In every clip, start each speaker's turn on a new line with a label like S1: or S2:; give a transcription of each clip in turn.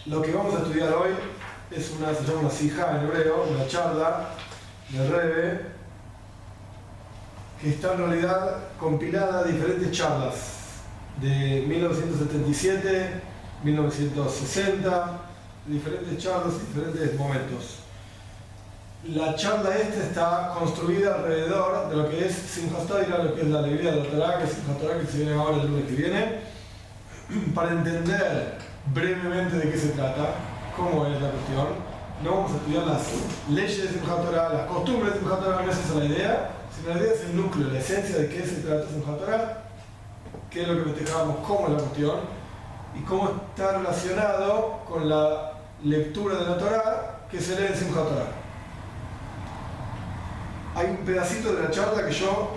S1: Lo que vamos a estudiar hoy es se llama una sijá en hebreo, una charla del Rebbe, que está en realidad compilada de diferentes charlas de 1977, 1960, diferentes charlas, diferentes momentos. La charla esta está construida alrededor de lo que es Simchat Torah, lo que es la alegría de la Torah, que es Simchat Torah, que se viene ahora el lunes que viene, para entender brevemente de qué se trata, cómo es la cuestión. No vamos a estudiar las leyes de Simchat Torah, las costumbres de Simchat Torah, no es esa la idea, sino la idea es el núcleo, la esencia de qué se trata Simchat Torah, qué es lo que festejamos, cómo es la cuestión y cómo está relacionado con la lectura de la Torah que se lee en Simchat Torah. Hay un pedacito de la charla que yo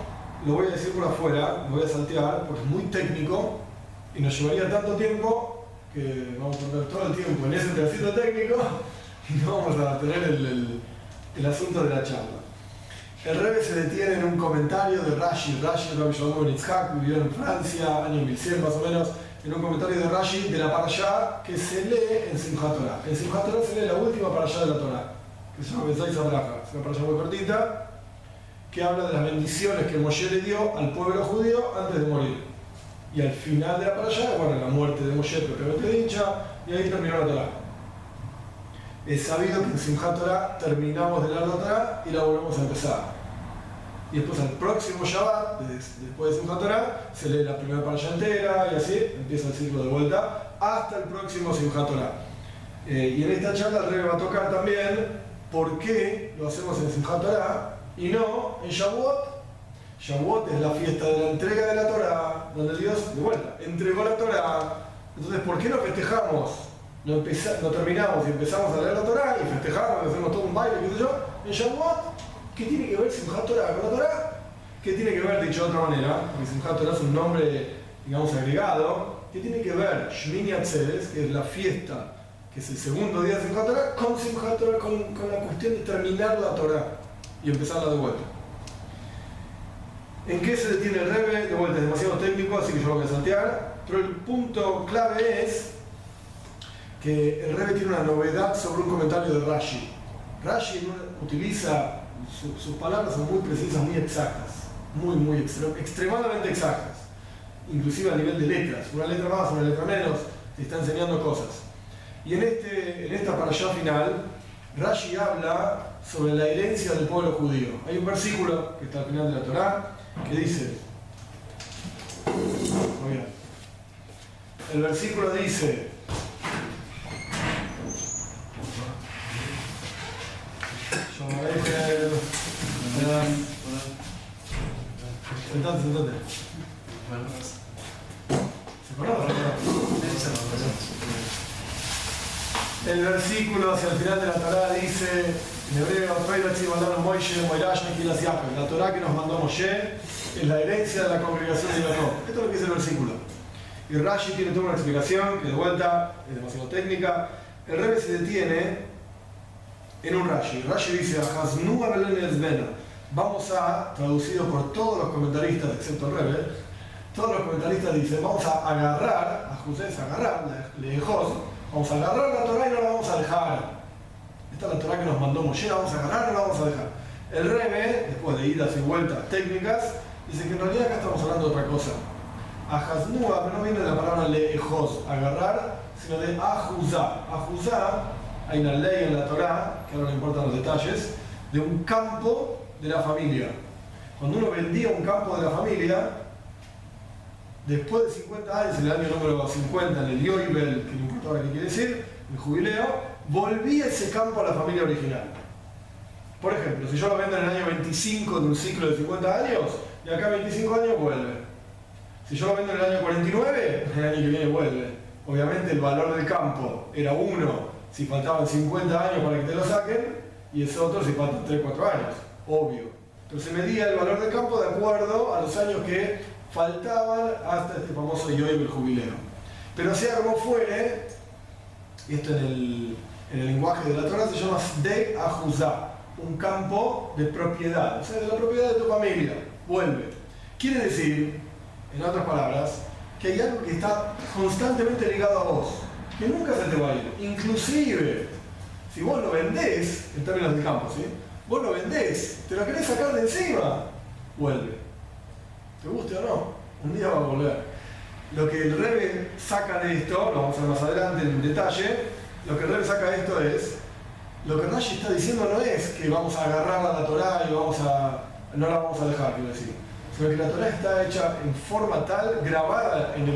S1: lo voy a decir por afuera, lo voy a saltear porque es muy técnico y nos llevaría tanto tiempo que vamos a perder todo el tiempo en ese pedacito técnico y no vamos a tener el asunto de la charla. El Rebbe se detiene en un comentario de Rashi, Rabbi Shlomo ben Yitzhak, vivió en Francia, año 1100 más o menos, en un comentario de Rashi de la parashá que se lee en Simchat Torah. En Simchat Torah se lee la última parashá de la Torah, que se llama Betzai Sabraja, es una parashá muy cortita, que habla de las bendiciones que Moshe le dio al pueblo judío antes de morir. Y al final de la parashá, bueno, la muerte de Moshe propiamente dicha, y ahí terminó la Torah. Es sabido que en Simchat Torah terminamos de leer la Torah y la volvemos a empezar. Y después al próximo Shabbat, después de Simchat Torah, se lee la primera parashá entera y así empieza el ciclo de vuelta hasta el próximo Simchat Torah. Y en esta charla el Rebbe va a tocar también por qué lo hacemos en Simchat Torah y no en Shavuot. Shavuot es la fiesta de la entrega de la Torah, donde Dios, de vuelta, entregó la Torah. Entonces, ¿por qué no festejamos? No terminamos y empezamos a leer la Torah y festejamos y hacemos todo un baile, qué sé yo, en Shavuot. ¿Qué tiene que ver Simchat Torah con la Torah? ¿Qué tiene que ver, dicho de otra manera? Porque Simchat Torah es un nombre, digamos, agregado. ¿Qué tiene que ver Shmini Atzeres, que es la fiesta, que es el segundo día de Simchat Torah, con Simchat Torah, con la cuestión de terminar la Torah y empezarla de vuelta? ¿En qué se detiene el Rebbe? De vuelta, es demasiado técnico, así que yo lo voy a saltear. Pero el punto clave es que el Rebbe tiene una novedad sobre un comentario de Rashi. Rashi utiliza, sus palabras son muy precisas, muy exactas, muy extremadamente exactas, inclusive a nivel de letras. Una letra más, una letra menos, te está enseñando cosas. Y en esta parashá final, Rashi habla sobre la herencia del pueblo judío. Hay un versículo que está al final de la Torá que dice, el versículo dice, sentate. ¿Se conoce? El versículo hacia el final de la Torá dice, en hebreo, la Torá que nos mandó Moshe es la herencia de la congregación de Jacob. Esto es lo que dice el versículo. Y Rashi tiene toda una explicación que de vuelta es demasiado técnica. El Rebbe se detiene en un Rashi. Rashi dice, vamos a, traducido por todos los comentaristas, excepto el Rebbe, todos los comentaristas dicen, vamos a agarrar, a José es agarrar, lejos, vamos a agarrar la Torá y no la vamos a dejar. Esta es la Torá que nos mandó Moshe, la vamos a agarrar y no la vamos a dejar. El Rebbe, después de idas y vueltas técnicas, dice que en realidad acá estamos hablando de otra cosa. Ajaznúa, pero no viene de la palabra lejos, agarrar, sino de ajuzá. Ajuzá, hay una ley en la Torá, que ahora no importan los detalles, de un campo de la familia. Cuando uno vendía un campo de la familia, después de 50 años, en el año número 50, en el Yoibel, que no importa ahora qué quiere decir, el jubileo, volvía ese campo a la familia original. Por ejemplo, si yo lo vendo en el año 25 de un ciclo de 50 años, y acá 25 años vuelve. Si yo lo vendo en el año 49, el año que viene vuelve. Obviamente el valor del campo era 1 si faltaban 50 años para que te lo saquen, y es otro si faltan 3 o 4 años, obvio. Pero se medía el valor del campo de acuerdo a los años que faltaban hasta este famoso Yoibel jubileo. Pero sea como fuere, esto en el lenguaje de la Torah se llama Sdei Ahuzá, un campo de propiedad, o sea, de la propiedad de tu familia, vuelve. Quiere decir, en otras palabras, que hay algo que está constantemente ligado a vos. que nunca se te va a ir. Inclusive, si vos lo vendés, en términos del campo, ¿sí? Vos lo vendés, te lo querés sacar de encima, vuelve. ¿Te guste o no? Un día va a volver. Lo que el Rebbe saca de esto, lo vamos a ver más adelante en detalle, lo que el Rebbe saca de esto es, lo que Rashi está diciendo no es que vamos a agarrar a la Torá y no la vamos a dejar, quiero decir, sino que la Torá está hecha en forma tal, grabada en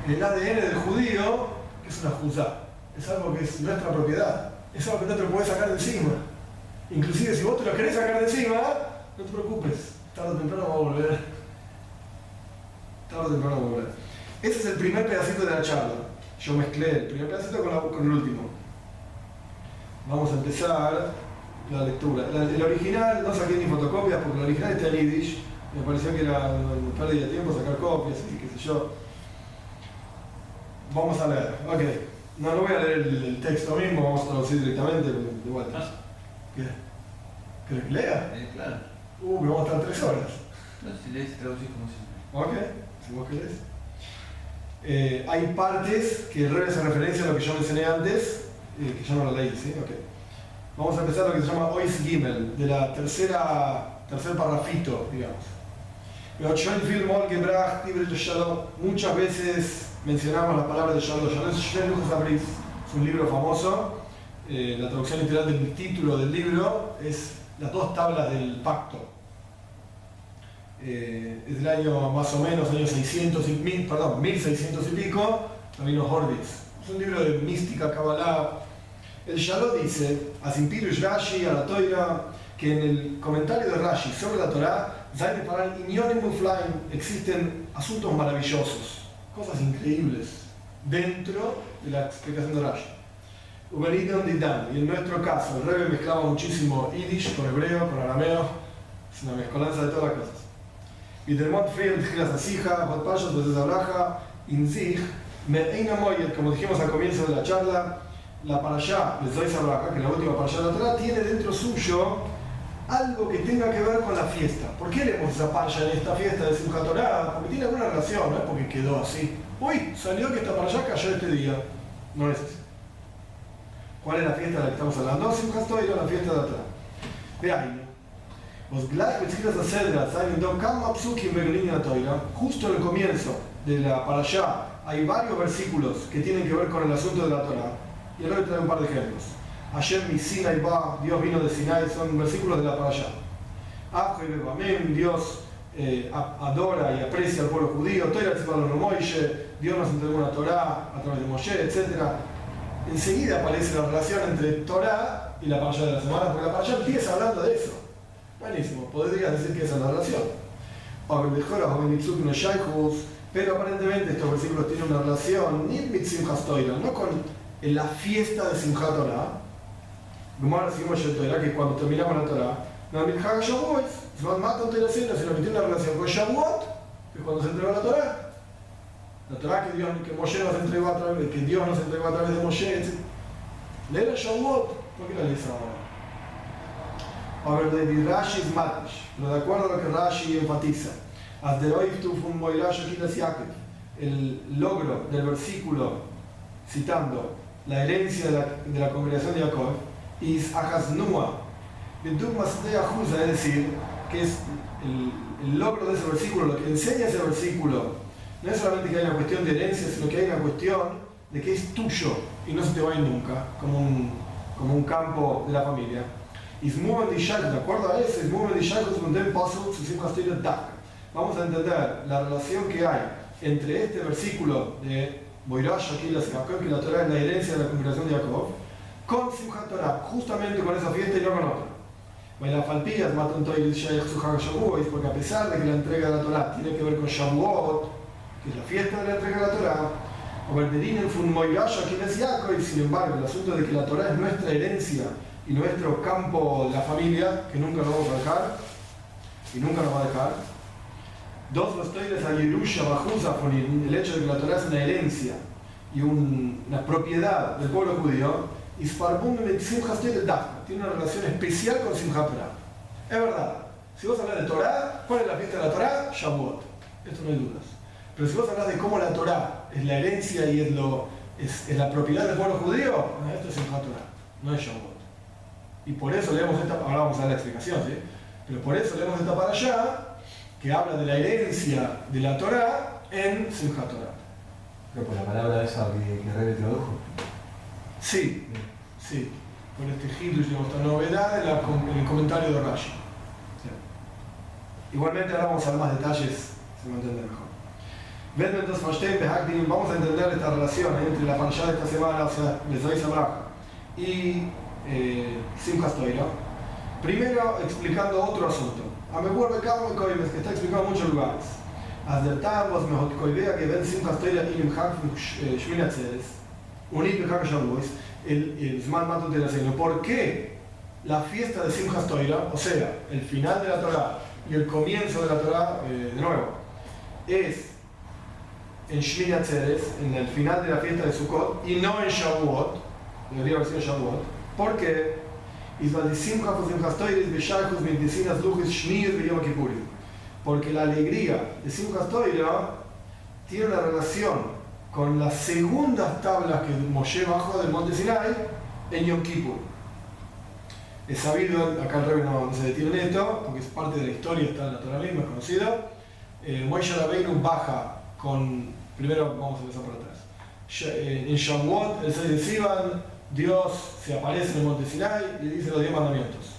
S1: el ADN del judío, que es una juzá, es algo que es nuestra propiedad, es algo que no te lo puedes sacar de encima. Inclusive si vos te lo querés sacar de encima, no te preocupes, tarde o temprano va a volver. Tarde o temprano va a volver. Ese es el primer pedacito de la charla. Yo mezclé el primer pedacito con el último. Vamos a empezar la lectura. El original, no saqué ni fotocopias porque el original está en Yiddish. Me pareció que era una pérdida de tiempo sacar copias y qué sé yo. Vamos a leer. Ok. No voy a leer el texto mismo, vamos a traducir directamente de vuelta. ¿Qué? ¿Querés que lea?
S2: Claro.
S1: Pero vamos a estar 3 horas.
S2: No, si lees, traducís como siempre.
S1: Ok, si vos querés. Hay partes que el Rebbe hace referencia a lo que yo mencioné antes, que ya no lo leí, ¿sí? Okay. Vamos a empezar lo que se llama Ois Gimel, de la tercer parrafito, digamos. Muchas veces mencionamos la palabra de Shalom. Shalom es un libro famoso. La traducción literal del título del libro es las 2 tablas del pacto. Es del año más o menos, año 1600 y pico, Rabino Horvitz. Es un libro de mística, Kabbalah. El Shalom dice, Asimpirush Rashi a la Toira, que en el comentario de Rashi sobre la Torah, existen asuntos maravillosos, cosas increíbles, dentro de la explicación de Rashi. Y en nuestro caso, el Rebbe mezclaba muchísimo Yiddish con hebreo, con arameo, es una mezcolanza de todas las cosas. Y del Montfried, Gilas Asija, Hotpashos, Bezes Abraja, Inzig, Me'eina Moyet, como dijimos al comienzo de la charla, la parashá de Zois Abraja, que es la última parashá de la Torah, tiene dentro suyo algo que tenga que ver con la fiesta. ¿Por qué leemos esa parashá en esta fiesta de Simchat Torah? Porque tiene alguna relación, no es porque quedó así. Uy, salió que esta parashá cayó este día. No es así. ¿Cuál es la fiesta de la que estamos hablando? Simchat Torah, la fiesta de la Torah. Vean. Justo en el comienzo de la parashá hay varios versículos que tienen que ver con el asunto de la Torah. Y ahora trae un par de ejemplos. Ayer mi Sinai va, Dios vino de Sinai, son versículos de la parashá. Dios adora y aprecia al pueblo judío. Dios nos entregó una Torah a través de Moshe, etc. Enseguida aparece la relación entre Torah y la parashá de la semana, porque la parashá empieza hablando de eso. Buenísimo, podrías decir que esa es la relación. Pero aparentemente estos versículos tienen una relación no con la fiesta de Simchat Torah, que cuando terminamos la Torah, sino que tiene una relación con Shavuot, que es cuando se entregó la Torah. La Torah que Moshe nos entregó a través, que Dios nos entregó a través de Moshe, etc. Leer el Shavuot, ¿por qué la lees ahora? Rashi es Matish, pero de acuerdo a lo que Rashi enfatiza, el logro del versículo citando la herencia de la congregación de Jacob, es Ahasnua, es decir, que es el logro de ese versículo, lo que enseña ese versículo, no es solamente que hay una cuestión de herencia, sino que hay una cuestión de que es tuyo y no se te va a ir nunca, como un campo de la familia. De acuerdo a eso, vamos a entender la relación que hay entre este versículo de Boirash, aquí que la Torah es la herencia de la congregación de Jacob, con Simchat Torah, justamente con esa fiesta y no con otra. Porque a pesar de que la entrega de la Torah tiene que ver con Shavuot, que es la fiesta de la entrega de la Torah, y sin embargo, el asunto de que la Torah es nuestra herencia y nuestro campo de la familia, que nunca nos vamos a dejar, y nunca nos va a dejar. Dos vestoides a Yerusha, Bajusafon, el hecho de que la Torah es una herencia y una propiedad del pueblo judío, y tiene una relación especial con Simchat Torah. Es verdad, si vos hablas de Torah, ¿cuál es la fiesta de la Torah? Shavuot. Esto no hay dudas. Pero si vos hablas de cómo la Torah es la herencia y es es la propiedad del pueblo judío, esto es Simchat Torah, no es Shavuot. Y por eso leemos esta, ahora vamos a dar la explicación, ¿sí? Pero por eso leemos esta para allá, que habla de la herencia de la Torah en Simchat Torah.
S3: Pero por la palabra esa que Rebe tradujo.
S1: Sí, sí. Por este Hidush, esta novedad en el comentario de Rashi. Sí. Igualmente ahora vamos a ver más detalles, se me entiende mejor. Vamos a entender esta relación entre la parashá de esta semana, o sea, Bezai Sabrach, y Simchat Torah. Primero explicando otro asunto. Amebur Bekam Koimes, que está explicado en muchos lugares. Azdertam vos mejor koidea que ven Simchat Torah y Limchak Shmini Atzeres, unit Bekam Shavuos, el Zman Matut de la Señor. ¿Por qué la fiesta de Simchat Torah, o sea, el final de la Torah y el comienzo de la Torah, de nuevo, es en Shmini Atzeres, en el final de la fiesta de Sukkot, y no en Shavuot, en el día de Shavuot? ¿Por qué? Porque la alegría de Simchat Torah tiene una relación con las segundas tablas que Moshe bajó del monte Sinai en Yom Kippur. Es sabido, acá el Rebbe no se detiene en esto, porque es parte de la historia, está en la Torah misma, es conocida. Moshe Rabbeinu baja con, primero vamos a empezar por atrás, en Shavuot, el 6 de Sivan, Dios se aparece en el monte Sinai y le dice los 10 mandamientos.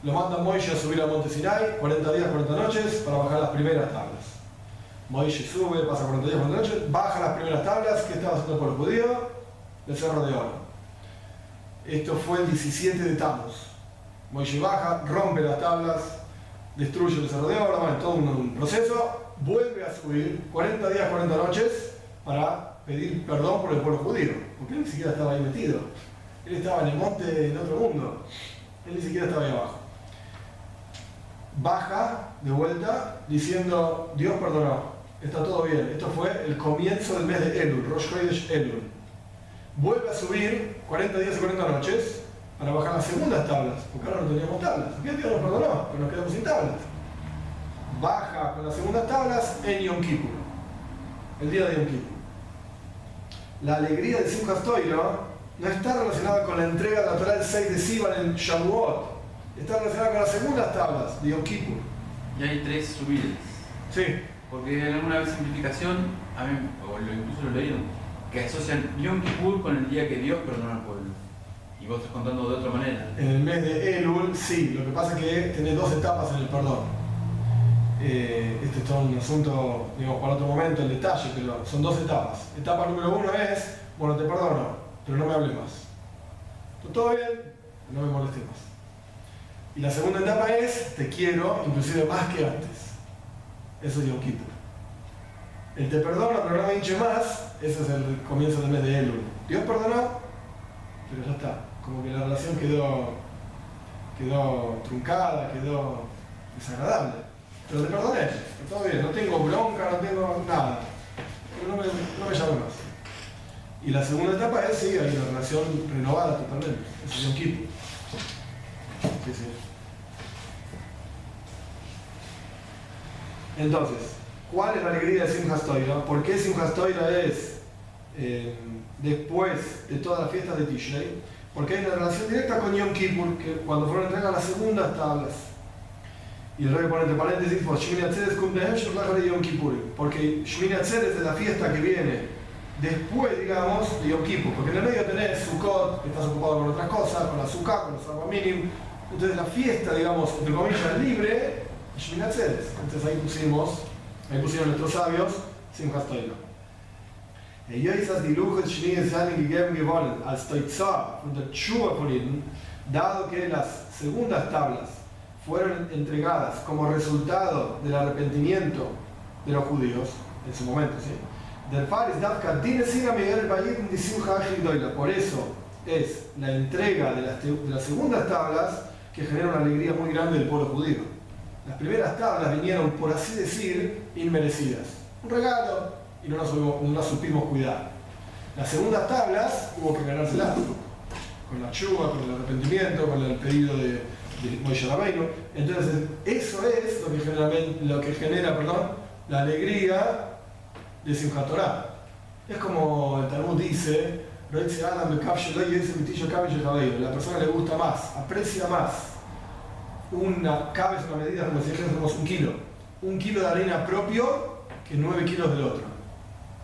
S1: Lo manda Moisés a subir al monte Sinai, 40 días, 40 noches, para bajar las primeras tablas. Moisés sube, pasa 40 días, 40 noches, baja las primeras tablas que estaba haciendo por el judío del Cerro de Oro. Esto fue el 17 de Tammuz. Moisés baja, rompe las tablas, destruye el Cerro de Oro, bueno, todo un proceso, vuelve a subir 40 días, 40 noches para pedir perdón por el pueblo judío, porque él ni siquiera estaba ahí metido. Él estaba en el monte, en otro mundo. Él ni siquiera estaba ahí abajo. Baja de vuelta diciendo, Dios perdonó, está todo bien. Esto fue el comienzo del mes de Elul, Rosh Chodesh Elul. Vuelve a subir 40 días y 40 noches para bajar las segundas tablas, porque ahora no teníamos tablas. Dios nos perdonó, pero nos quedamos sin tablas. Baja con las segundas tablas en Yom Kippur, el día de Yom Kippur. La alegría de Simchat Torah no está relacionada con la entrega de la Torah del 6 de Sivan en Shavuot, está relacionada con las segundas tablas de Yom Kippur.
S2: Y hay 3 subidas.
S1: Sí.
S2: Porque en alguna vez simplificación, a mí, o incluso lo leído, que asocian Yom Kippur con el día que Dios perdonó al pueblo. Y vos estás contando de otra manera.
S1: En el mes de Elul, sí, lo que pasa es que tenés 2 etapas en el perdón. Este es todo un asunto, digamos, para otro momento, el detalle, pero son 2 etapas. Etapa número 1 es, bueno, te perdono, pero no me hables más. Todo bien, no me molestes más. Y la segunda etapa es, te quiero, inclusive más que antes. Eso es Yom Kippur. El te perdono, pero no me hinche más, ese es el comienzo del mes de Elul. Dios perdonó, pero ya está. Como que la relación quedó truncada, quedó desagradable. Pero te perdoné, todo bien, no tengo bronca, no tengo nada. Pero no me llame más. Y la segunda etapa es, sí, hay una relación renovada totalmente. Eso es Yom Kippur. Sí, sí. Entonces, ¿cuál es la alegría de Simchat Torah? ¿Por qué Simchat Torah es después de todas las fiestas de Tishrei? Porque hay una relación directa con Yom Kippur, que cuando fueron entregadas las segundas tablas. Y el rey pone entre paréntesis, pues Shmini Atzeres cumpleaños de Yom Kippur. Porque Shmini Atzeres es la fiesta que viene después, digamos, de Yom Kippur. Porque en el medio tenés Sukkot, que estás ocupado con otras cosas, con la Sukkah, con los Arba Minim. Entonces la fiesta, digamos, entre comillas, libre, es Shmini Atzeres. Entonces ahí pusieron nuestros sabios, Simchat Torah. Dado que las segundas tablas fueron entregadas como resultado del arrepentimiento de los judíos en su momento, ¿sí? Por eso es la entrega de las segundas tablas que genera una alegría muy grande del pueblo judío. Las primeras tablas vinieron, por así decir, inmerecidas. Un regalo y no las supimos cuidar. Las segundas tablas hubo que ganárselas con la chuva, con el arrepentimiento, con el pedido de Moshe Rabbeinu. Entonces, eso es lo que genera la alegría de Simchat Torah. Es como el Talmud dice, la persona le gusta más, aprecia más. Una cabe es una medida como si dijésemos 1 kilo. 1 kilo de harina propio que 9 kilos del otro.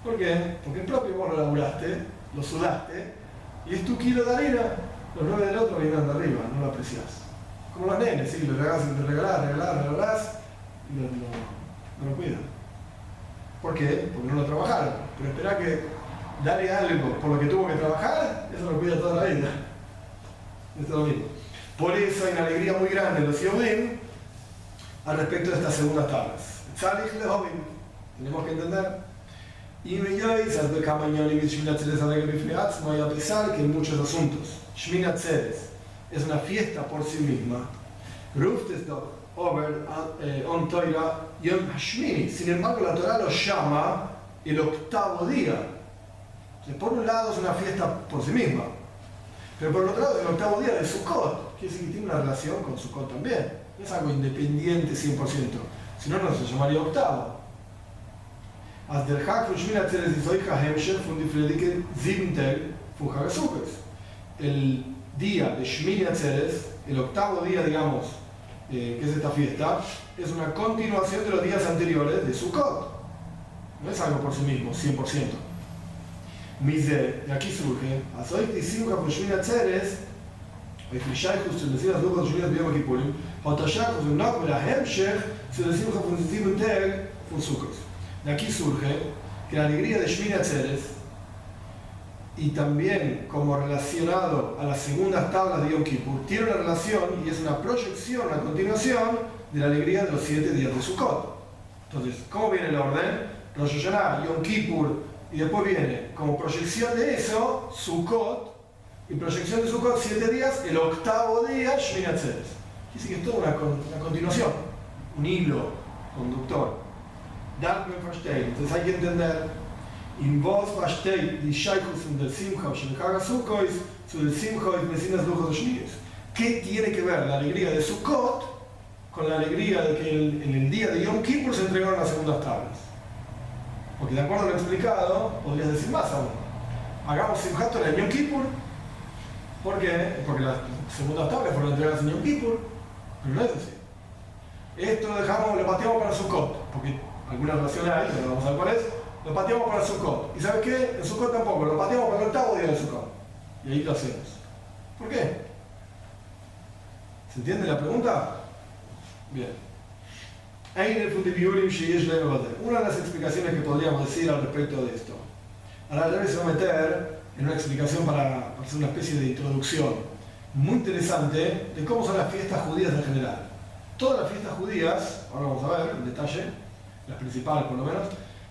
S1: ¿Por qué? Porque el propio vos lo laburaste, lo sudaste, y es tu kilo de harina. Los 9 del otro vienen de arriba, no lo apreciás. Como los nenes, ¿sí? Le regalás, y no lo cuidan. ¿Por qué? Porque no lo trabajaron. Pero esperá que darle algo por lo que tuvo que trabajar, eso lo cuida toda la vida. Esto es lo mismo. Por eso hay una alegría muy grande en los Yehudim al respecto de estas segundas tablas. Tenemos que entender. Y me lleváis a ver cómo yo ni Shmina Tzeres alegre bifneatz, voy a pensar que en muchos asuntos. Shmina Tzeres es una fiesta por sí misma. Ruft es doch over on Toira Yom Hashmini. Sin embargo, la Torah lo llama el 8º día. Por un lado es una fiesta por sí misma, pero por otro lado es el 8º día de Sukkot. Quiere decir que tiene una relación con Sukkot también. No es algo independiente 100%. Si no, no se llamaría 8º. Als der Tag von Shmini Atzeres ist euch ein Hemmscher von die Friedrike 7 Tag von Chag HaSukkot. El día de Shmini Atzeres, el 8º día, digamos, que es esta fiesta, es una continuación de los días anteriores de Sukkot. No es algo por sí mismo, 100%. De aquí surge, als euch die Simcha von Shmini Atzeres, euch die Scheichus zu den Sinas Luchot Shmini Atzeres B'Yom Kippurim, hat der Scheichus und noch mit der Hemmscher zu den Simcha von 7 Tag von Sukkot. De aquí surge que la alegría de Shmini Atzeres, y también como relacionado a las segundas tablas de Yom Kippur, tiene una relación y es una proyección, una continuación de la alegría de los 7 días de Sukkot. Entonces, ¿cómo viene el orden? Rosh Hashanah, Yom Kippur, y después viene como proyección de eso, Sukkot, y proyección de Sukkot 7 días, el 8º día, Shmini Atzeres. Quiere decir que es toda una continuación, un hilo conductor. Entonces hay que entender in vos versteht die Sheikhus von der Simcha von Chag HaSukkot zu der Simcha und Mesinas Luchot Shmini. ¿Qué tiene que ver la alegría de Sukkot con la alegría de que en el día de Yom Kippur se entregaron las segundas tablas? Porque de acuerdo a lo explicado, podrías decir más aún. Hagamos Simchat Torah en Yom Kippur. ¿Por qué? Porque las segundas tablas fueron entregadas en Yom Kippur. Pero no es así. Esto lo pateamos para Sukkot. Porque alguna relación hay, pero vamos a ver cuál es. Lo pateamos para Sukkot. ¿Y sabes qué? En Sukkot tampoco, lo pateamos para el 8º día de Sukkot. Y ahí lo hacemos. ¿Por qué? ¿Se entiende la pregunta? Bien. Una de las explicaciones que podríamos decir al respecto de esto. Ahora la se va a meter en una explicación para hacer una especie de introducción muy interesante de cómo son las fiestas judías en general. Todas las fiestas judías, ahora vamos a ver en detalle, las principales por lo menos,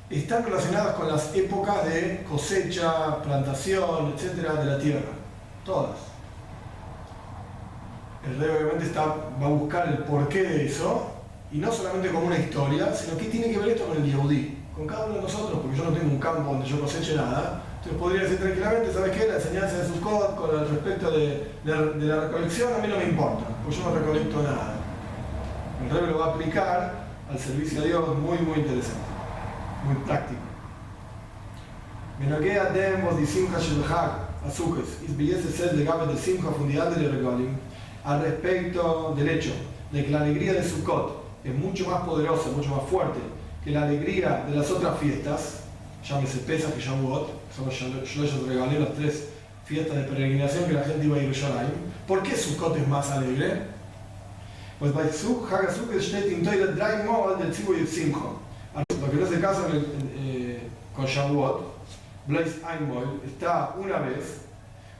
S1: están relacionadas con las épocas de cosecha, plantación, etcétera, de la tierra. Todas. El rey obviamente va a buscar el porqué de eso, y no solamente como una historia, sino que tiene que ver esto con el Yehudí, con cada uno de nosotros, porque yo no tengo un campo donde yo coseche nada. Entonces podría decir tranquilamente, ¿sabes qué? La enseñanza de Sukkot con el respecto de la recolección a mí no me importa, porque yo no recolecto nada. El rey lo va a aplicar al servicio a Dios muy interesante, muy práctico. Menogea demos di Simcha shel Chag HaSukkot, is belleza ser de Gabe de Simcha fundial de Regalim, al respecto del hecho de que la alegría de Sukkot es mucho más poderosa, mucho más fuerte que la alegría de las otras fiestas, llámese Pesach y Shavuot, son los Shloshot Regalim, las 3 fiestas de peregrinación que la gente iba a Yerushalayim. ¿Por qué Sukkot es más alegre? Pues bei Chag HaSukkot steht in Teile 3 Mal del Tzivoy Simcha. Lo que no se casa con Shavuot, Blaise Einmal, está una vez,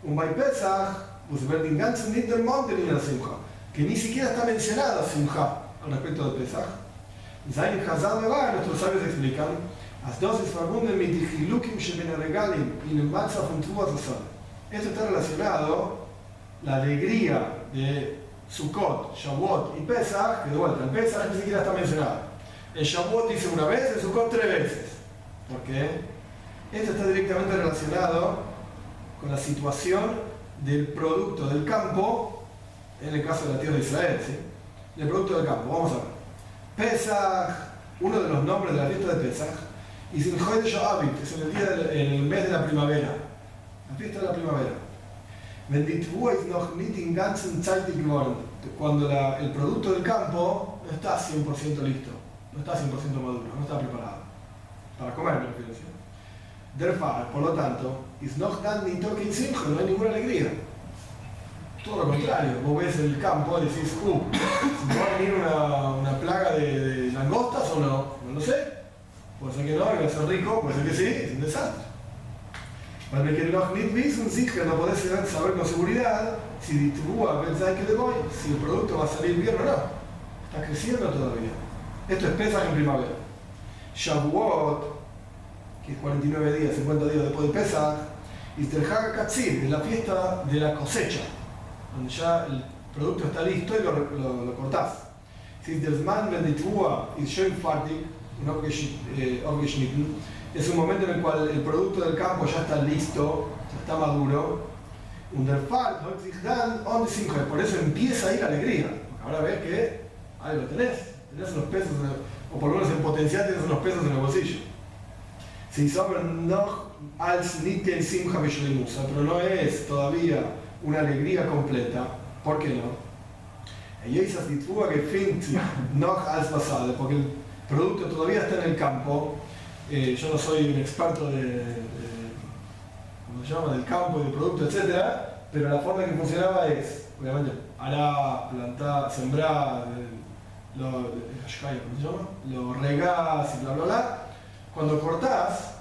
S1: und bei Pesach, pues ver den ganzen Niedermond in la Simcha, que ni siquiera está mencionada Simcha al respecto de Pesach. Zayn Chazal Mevar, nuestros sabios explican, as dos es verbunden mit die Chilukim sheben Regalim in el Matzah von Truas Asad. Esto está relacionado, la alegría de Sukkot, Shavuot y Pesach, que de vuelta, en Pesach ni siquiera está mencionada. En Shavuot dice una vez, en Sukkot 3 veces. ¿Por qué? Esto está directamente relacionado con la situación del producto del campo, en el caso de la tierra de Israel, ¿sí? El producto del campo, vamos a ver. Pesach, uno de los nombres de la fiesta de Pesach, Y sin Chodesh Avit, es en el mes de la primavera, la fiesta de la primavera. Cuando el producto del campo no está 100% listo, no está 100% maduro, no está preparado. Para comer, me refiero, ¿sí? Por lo tanto, no hay ninguna alegría. Todo lo contrario, vos ves el campo y decís, ¿se va a venir una plaga de langostas o no? No lo sé. Puede ser que no, que va a ser rico, puede ser que sí, es un desastre. Para que no podés saber con seguridad si el producto va a salir bien o no. Está creciendo todavía. Esto es Pesach en primavera. Shavuot, que es 49 días, 50 días después de Pesach, y del Hag Katzir, es la fiesta de la cosecha, donde ya el producto está listo y lo cortás. Si del Zman Benditua y Schoen Fartig, es un momento en el cual el producto del campo ya está listo, ya está maduro. Por eso empieza ahí la alegría. Ahora ves que ahí lo tenés unos pesos, o por lo menos en potencial tienes unos pesos en el bolsillo. Pero no es todavía una alegría completa. ¿Por qué no? Porque el producto todavía está en el campo. Yo no soy un experto ¿cómo se llama? Del campo y del producto, etc. Pero la forma que funcionaba es, obviamente, arar, plantar, sembrar, ¿cómo se llama? Lo regás y bla bla bla. Cuando cortás,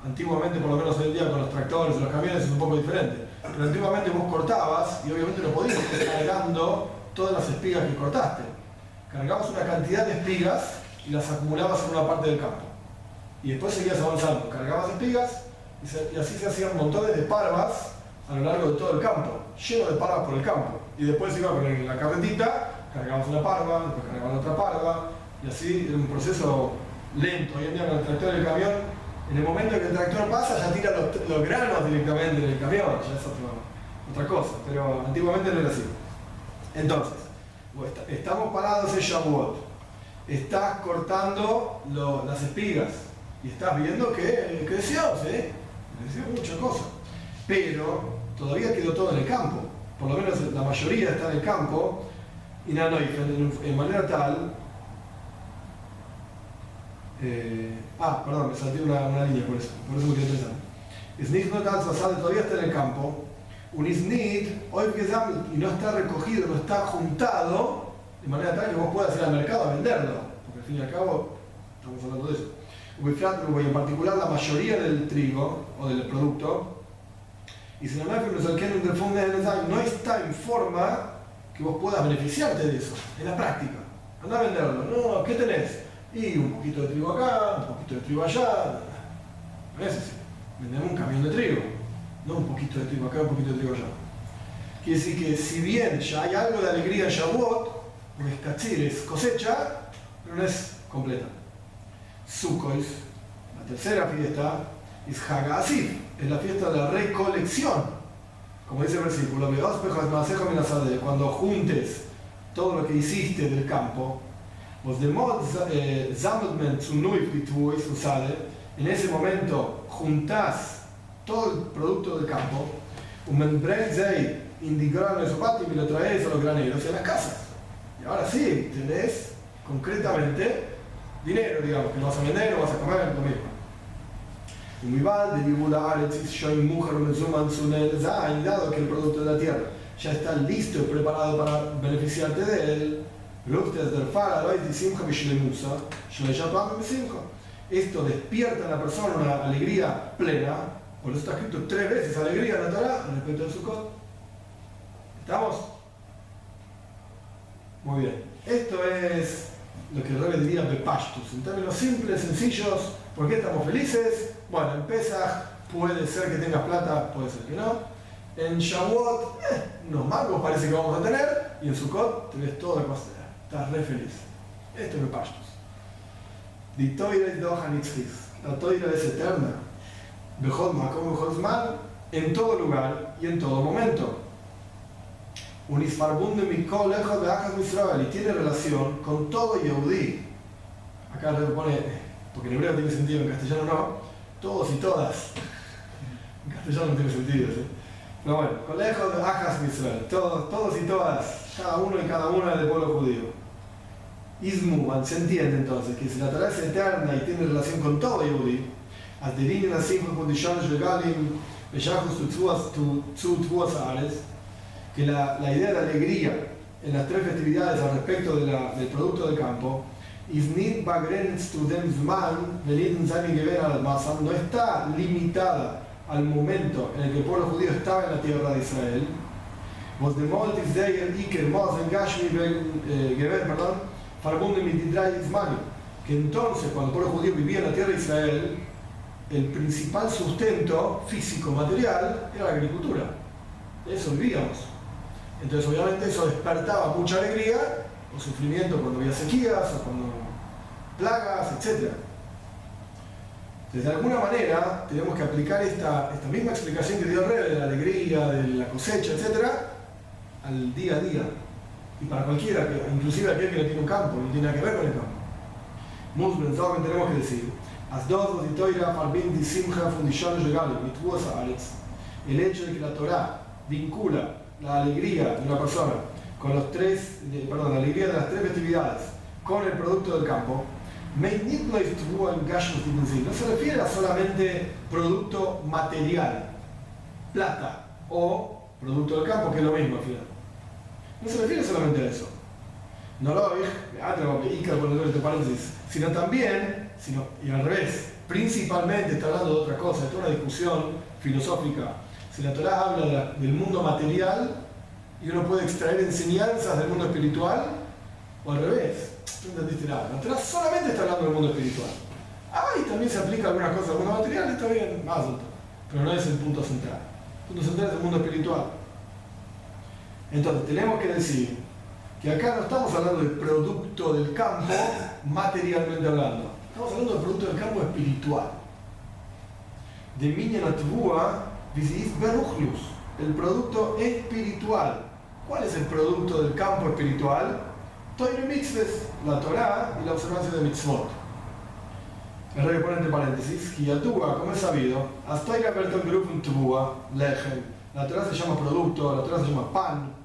S1: antiguamente, por lo menos hoy en día con los tractores y los camiones es un poco diferente, pero antiguamente vos cortabas y obviamente no podías estar cargando todas las espigas que cortaste. Cargabas una cantidad de espigas y las acumulabas en una parte del campo. Y después seguías avanzando, cargabas espigas y así se hacían montones de parvas a lo largo de todo el campo, lleno de parvas por el campo. Y después iba con la carretita, cargabas una parva, después cargabas otra parva, y así era un proceso lento. Hoy en día con el tractor y el camión, en el momento que el tractor pasa ya tira los granos directamente en el camión, ya es otra cosa, pero antiguamente no era así. Entonces, estamos parados en Shavuot, estás cortando las espigas y estás viendo que creció, ¿sí? Creció muchas cosas, pero todavía quedó todo en el campo, por lo menos la mayoría está en el campo, y en manera tal. Perdón, me salté una línea por eso me quedé pensando. Isnit no tan basado, todavía está en el campo. Un isnit, hoy y no está recogido, no está juntado, de manera tal que vos puedas ir al mercado a venderlo, porque al fin y al cabo estamos hablando de eso. Y en particular la mayoría del trigo o del producto, y si no está en forma que vos puedas beneficiarte de eso, en la práctica. Anda a venderlo, no, ¿qué tenés? Y un poquito de trigo acá, un poquito de trigo allá. No es así. Vendemos un camión de trigo, no un poquito de trigo acá, un poquito de trigo allá. Quiere decir que si bien ya hay algo de alegría en Shavuot, porque es Katzir, es cosecha, pero no es completa. Sukkot, la tercera fiesta, es Hag Asif, es la fiesta de la recolección. Como dice el versículo, cuando juntes todo lo que hiciste del campo, en ese momento juntás todo el producto del campo y lo traes a los graneros en las casas. Y ahora sí, tenés concretamente dinero, digamos, que lo vas a vender o vas a comer, lo mismo. Dado que el producto de la tierra ya está listo y preparado para beneficiarte de él, esto despierta en la persona una alegría plena. Por eso está escrito 3 veces alegría en la Torá respecto al Sukkot. ¿Estamos? Muy bien. Esto es lo que el Rebbe diría Bepashtus. En términos simples, sencillos. ¿Por qué estamos felices? Bueno, en Pesach puede ser que tengas plata, puede ser que no. En Shavuot, unos mangos parece que vamos a tener. Y en Sukkot tenés toda la cosa. Estás re feliz. Esto es Bepashtus. La toira es eterna. En todo lugar y en todo momento. Y tiene relación con todo Yehudí. Acá le pone porque en hebreo tiene sentido, en castellano no, todos y todas. En castellano no tiene sentido, ¿sí? Pero bueno, colegios de Ajas Israel, todos y todas, cada uno y cada una del pueblo judío. Ismu, se entiende entonces que si la Torá es eterna y tiene relación con todo Yehudi, adivinen así con condiciones legales, que la idea de alegría en las tres festividades al respecto del producto del campo, no está limitada al momento en el que el pueblo judío estaba en la tierra de Israel, que entonces cuando el pueblo judío vivía en la tierra de Israel, el principal sustento físico material era la agricultura. De eso vivíamos. Entonces obviamente eso despertaba mucha alegría o sufrimiento cuando había sequías o cuando plagas, etc. Entonces, de alguna manera tenemos que aplicar esta misma explicación que dio Rebe de la alegría, de la cosecha, etc. al día a día. Y para cualquiera, inclusive aquel que no tiene un campo, no tiene nada que ver con el campo. Muslim, ¿saben? Tenemos que decir, el hecho de que la Torá vincula la alegría de una persona con la alegría de las tres festividades con el producto del campo, no se refiere a solamente producto material, plata o producto del campo, que es lo mismo al final. No se refiere solamente a eso. No lo entre paréntesis, sino también, y al revés, principalmente está hablando de otra cosa, de una discusión filosófica. Si la Torá habla del mundo material y uno puede extraer enseñanzas del mundo espiritual, o al revés, no entendiste nada. La Torá solamente está hablando del mundo espiritual. Y también se aplica algunas cosas al mundo material, está bien, más alto, pero no es el punto central. El punto central es el mundo espiritual. Entonces, tenemos que decir que acá no estamos hablando del producto del campo materialmente hablando, estamos hablando del producto del campo espiritual. De Minyan Atvua, el producto espiritual. ¿Cuál es el producto del campo espiritual? Toire Mitzvahs, la Torá y la observancia de Mitzvot. El rey pone entre paréntesis, Hiyatúa, como es sabido, Astoira Berton Grufun Tvua, Lechem. La Torá se llama producto, la Torá se llama pan.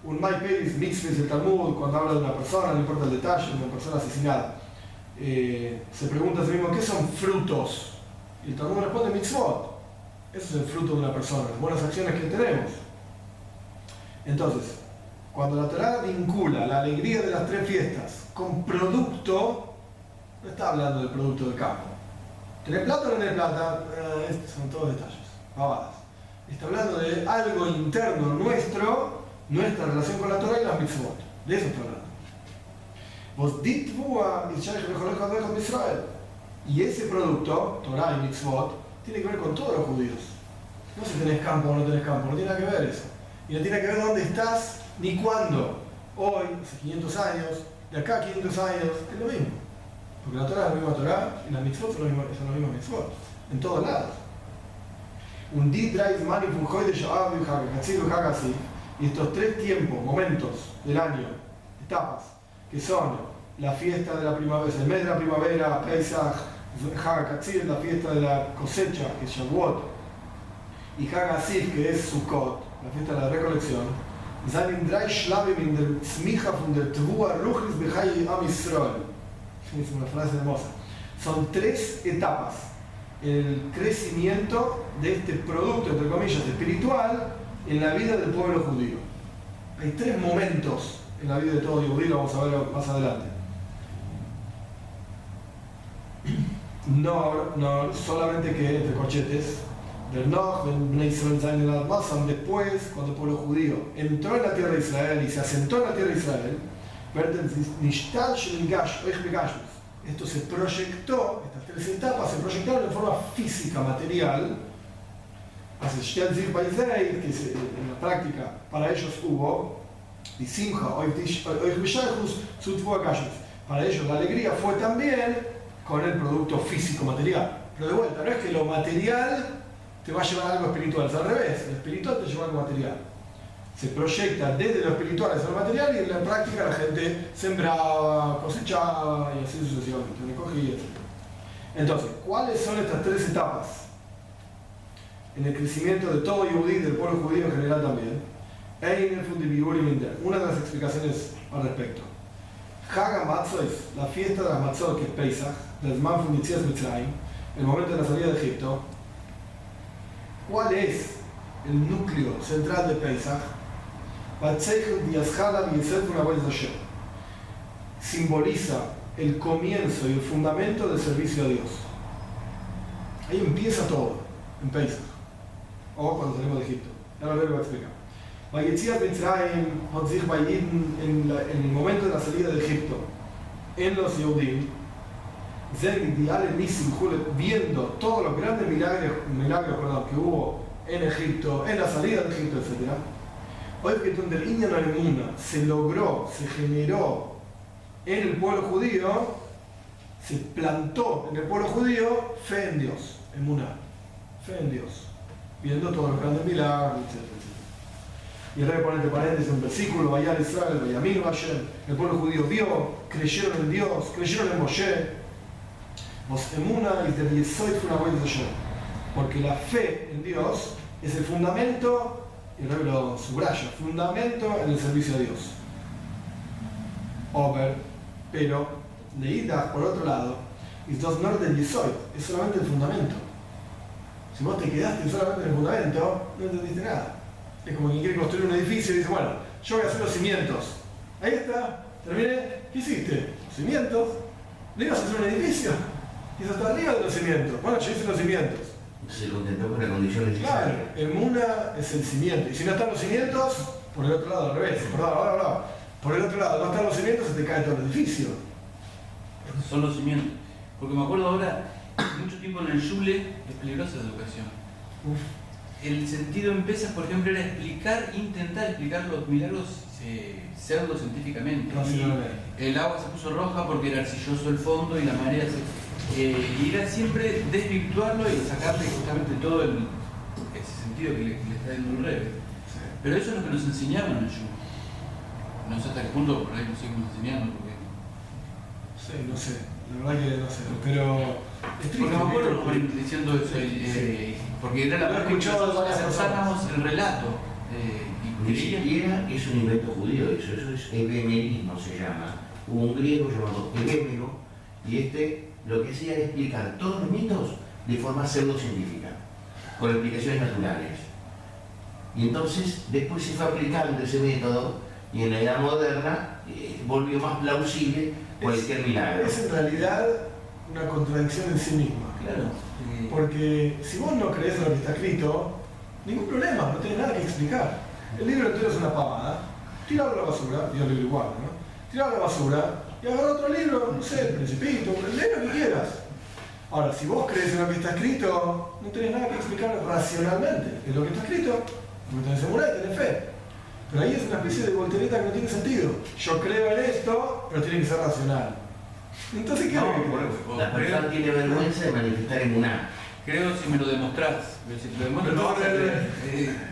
S1: Un Mai Peris Mitzvahs, el Talmud, cuando habla de una persona, no importa el detalle, una persona asesinada, se pregunta a sí mismo, ¿qué son frutos? Y el Talmud responde Mitzvot. Eso es el fruto de una persona, las buenas acciones que tenemos. Entonces, cuando la Torá vincula la alegría de las tres fiestas con producto, no está hablando del producto del campo. ¿Tenés plata o no tenés plata? Estos son todos detalles, pavadas. Está hablando de algo interno nuestro, nuestra relación con la Torá y las mitzvot. De eso está hablando. Vos ditvua Israel. Y ese producto, Torá y mitzvot, tiene que ver con todos los judíos. No si tenés campo o no tenés campo, no tiene nada que ver eso. Y no tiene que ver dónde estás ni cuándo. Hoy, hace 500 años, de acá a 500 años, es lo mismo. Porque la Torá es la misma Torá y las mitzvot son los mismos mitzvot. En todos lados. Un dit drive mani funjoy de Shoab y Hagatzil y Hagasi. Y estos tres tiempos, momentos del año, etapas, que son la fiesta de la primavera, el mes de la primavera, Pesach, Hagatzil, la fiesta de la cosecha, que es Shavuot, y Hagasif, que es Sukkot, la fiesta de la recolección, seinen drei Schlaben in der Tzmicha von der Tvua Ruchlis Bechai Am Yisrael. Es una frase hermosa. Son tres etapas en el crecimiento de este producto, entre comillas, espiritual en la vida del pueblo judío. Hay tres momentos en la vida de todo judío, lo vamos a ver más adelante. No solamente que entre corchetes, después, cuando el pueblo judío entró en la tierra de Israel y se asentó en la tierra de Israel, esto se proyectó, estas tres etapas se proyectaron en forma física, material, que en la práctica para ellos hubo, para ellos la alegría fue también con el producto físico material. Pero de vuelta, no es que lo material te va a llevar a algo espiritual, es al revés, el espiritual te lleva a algo material. Se proyecta desde lo espiritual hacia lo material y en la práctica la gente sembraba, cosechaba y así sucesivamente, recogía, etc. Entonces, ¿cuáles son estas tres etapas? En el crecimiento de todo Yehudí, del pueblo judío en general también. Una de las explicaciones al respecto. Hag HaMatzot, la fiesta de las Matzot, que es Pesach, del Zman Fun Yetzias Mitzrayim, el momento de la salida de Egipto. ¿Cuál es el núcleo central de Pesach? Simboliza el comienzo y el fundamento del servicio a Dios. Ahí empieza todo, en Pesach, o cuando salimos de Egipto. Ahora lo voy a explicar. En el momento de la salida de Egipto, en los Yehudim, viendo todos los grandes milagros que hubo en Egipto, en la salida de Egipto, etc. Hoy que donde el Inyan al-Emuna se logró, se generó en el pueblo judío, se plantó en el pueblo judío fe en Dios, Emuná, fe en Dios, viendo todos los grandes milagros, etc. Y el rey pone entre paréntesis un versículo, Vayar Israel, Vayaminu Hashem, el pueblo judío vio, creyeron en Dios, creyeron en Moshe. Emuná y del Yesoid fue una buena Hashem, porque la fe en Dios es el fundamento, y el rey lo subraya, fundamento en el servicio a Dios. Pero leídas por otro lado, es dos norte del Yesoid, es solamente el fundamento. Si vos te quedaste solamente en el fundamento, no entendiste nada. Es como quien quiere construir un edificio y dice, bueno, yo voy a hacer los cimientos. Ahí está, terminé. ¿Qué hiciste? Los cimientos. ¿No ibas a hacer un edificio? Y eso está arriba de los cimientos. Bueno, yo hice los cimientos.
S4: Se contentó con la condición necesaria.
S1: Claro, el Muna es el cimiento. Y si no están los cimientos, por el otro lado, al revés. Perdón. Por el otro lado, no están los cimientos, se te cae todo el edificio.
S2: Son los cimientos. Porque me acuerdo ahora, mucho tiempo en el Shule, es peligrosa la educación. El sentido en Pesach, por ejemplo, era intentar explicar los milagros pseudocientíficamente. El agua se puso roja porque era arcilloso el fondo y la marea y era siempre desvirtuarlo y sacarle justamente todo ese sentido que le está dando el rey.
S1: Sí.
S2: Pero eso es lo que nos enseñaban en el Shul. No sé hasta qué punto por ahí nos seguimos enseñando. Porque...
S1: Sí, no sé. La verdad que no sé. Pero es triste.
S2: Porque me acuerdo diciendo eso.
S1: Sí.
S2: Porque era la vez que aceptábamos el relato.
S4: Ni siquiera es un invento judío, eso es ebemerismo se llama. Hubo un griego llamado Ebemero y lo que hacía era explicar todos los mitos de forma pseudocientífica, con explicaciones naturales. Y entonces después se fue aplicando ese método y en la edad moderna volvió más plausible cualquier milagro.
S1: Es en realidad una contradicción en sí misma.
S4: Claro.
S1: Porque si vos no crees en lo que está escrito, ningún problema, no tenés nada que explicar. El libro entero es una pavada, tiralo a la basura, y el libro igual, ¿no? Tiralo a la basura y agarra otro libro, no sé, El Principito, lee lo que quieras. Ahora, si vos crees en lo que está escrito, no tenés nada que explicar racionalmente. Es lo que está escrito, porque tenés seguridad y tenés fe. Pero ahí es una especie de voltereta que no tiene sentido. Yo creo en esto, pero tiene que ser racional. Entonces, ¿qué es lo que crees?
S4: La persona tiene vergüenza de manifestar en una.
S2: Creo si me lo demostrás. Pero si te lo demuestras, no vas a creer.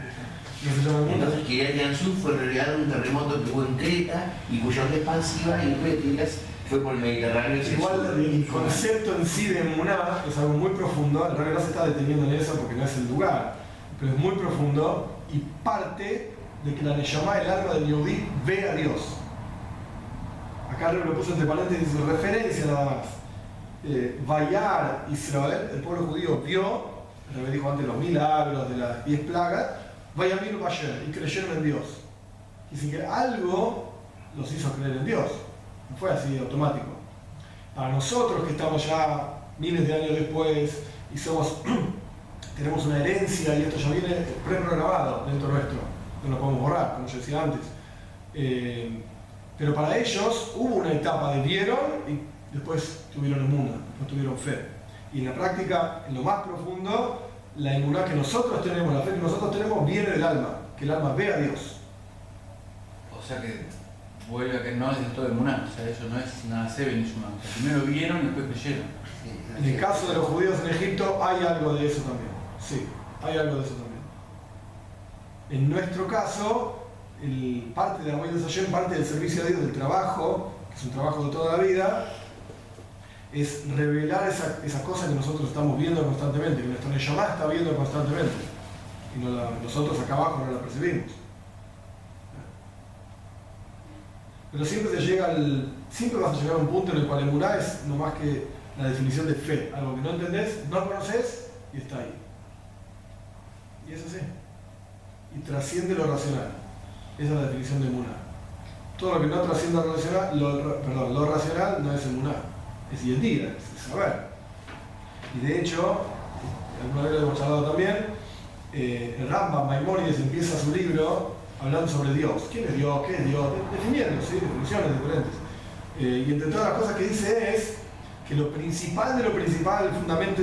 S4: Entonces Kiryat Yansuf fue relegado un terremoto que hubo en Creta y cuya onda expansiva y réticas fue por el Mediterráneo.
S1: Igual el concepto en sí de Emuná es algo muy profundo, en realidad no se está deteniendo en eso porque no es el lugar, pero es muy profundo y parte de que la Neshama, el alma del Yehudí, ve a Dios. Acá lo puso entre paréntesis referencia nada más. Vayar Israel, el pueblo judío vio, el dijo antes los milagros de las 10 plagas, Vayaminu Hashem, y creyeron en Dios. Y sin que algo los hizo creer en Dios. No fue así automático. Para nosotros que estamos ya miles de años después y tenemos una herencia y esto ya viene preprogramado dentro nuestro, no lo podemos borrar, como yo decía antes. Pero para ellos hubo una etapa de vieron y después tuvieron emuná, después tuvieron fe. Y en la práctica, en lo más profundo, la emuná que nosotros tenemos, la fe que nosotros tenemos, viene del alma, que el alma ve a Dios.
S2: O sea que vuelve a que no es del todo emuná, o sea, eso no es nada Seben y Shuman. O sea, primero vieron y después creyeron.
S1: En el caso de los judíos en Egipto hay algo de eso también. Sí, hay algo de eso también. En nuestro caso, parte de la Avodas Hashem, parte del servicio a Dios, del trabajo, que es un trabajo de toda la vida, es revelar esa cosa que nosotros estamos viendo constantemente, que nuestro Neshama está viendo constantemente, y nosotros acá abajo no la percibimos. Pero siempre vas a llegar a un punto en el cual emuná es no más que la definición de fe, algo que no entendés, no conoces y está ahí. Y es así. Y trasciende lo racional. Esa es la definición de emuná. Todo lo que no trasciende lo racional, lo racional no es emuná, es yedira, es saber. Y de hecho, alguna vez lo hemos hablado también, el Rambam Maimónides empieza su libro hablando sobre Dios. ¿Quién es Dios? ¿Qué es Dios? Definiendo, ¿sí? Definiciones diferentes. Y entre todas las cosas que dice es que lo principal de lo principal, el fundamento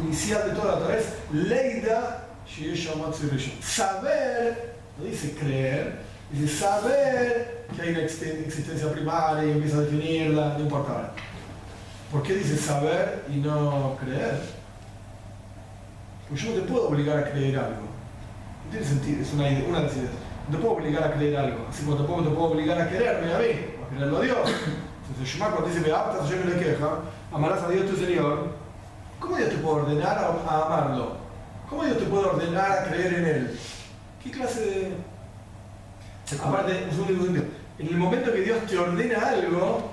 S1: inicial de toda la Torah es Leida Sheyesh Hamatzu Rishon. Saber, no dice creer, dice saber que hay una existencia primaria y empieza a definirla, no importa ahora. ¿Por qué dice saber y no creer? Pues yo no te puedo obligar a creer algo. No tiene sentido, es una decisión. No te puedo obligar a creer algo, así como tampoco te puedo obligar a quererme a mí, o a quererlo a Dios. Entonces Shema cuando dice, yo me le queja, amarás a Dios tu Señor, ¿cómo Dios te puede ordenar a amarlo? ¿Cómo Dios te puede ordenar a creer en Él? ¿Qué clase de...? Aparte, un segundo. En el momento que Dios te ordena algo,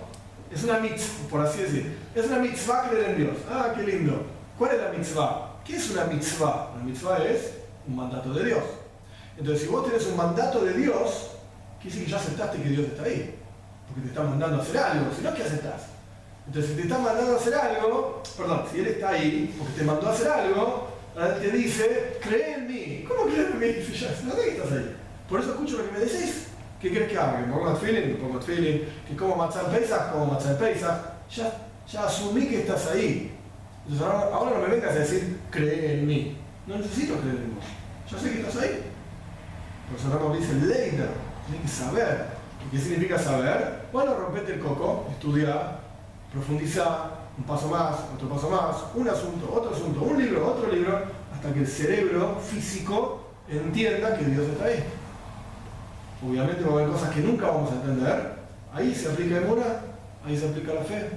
S1: es una mitzvah, por así decir. Es una mitzvah creer en Dios. Ah, qué lindo. ¿Cuál es la mitzvah? ¿Qué es una mitzvah? Una mitzvah es un mandato de Dios. Entonces, si vos tenés un mandato de Dios, quiere decir que ya aceptaste que Dios está ahí. Porque te está mandando a hacer algo, si no, ¿qué aceptás? Entonces, si te está mandando a hacer algo, si Él está ahí, porque te mandó a hacer algo, Él te dice, cree en mí. ¿Cómo crees en mí? Si ya no sé que estás ahí. Por eso escucho lo que me decís. ¿Qué querés que haga? ¿Que me ponga feeling? ¿Que como matzah en Pesach? Como matzah en Pesach. Ya asumí que estás ahí. Entonces ahora no me vengas a decir, cree en mí. No necesito creer en vos. Ya sé que estás ahí. Por eso Ramos dice, leida, tienes que saber. ¿Qué significa saber? Bueno, rompete el coco, estudiar, profundizar, un paso más, otro paso más, un asunto, otro asunto, un libro, otro libro, hasta que el cerebro físico entienda que Dios está ahí. Obviamente va a haber cosas que nunca vamos a entender, ahí se aplica emuná, ahí se aplica la fe.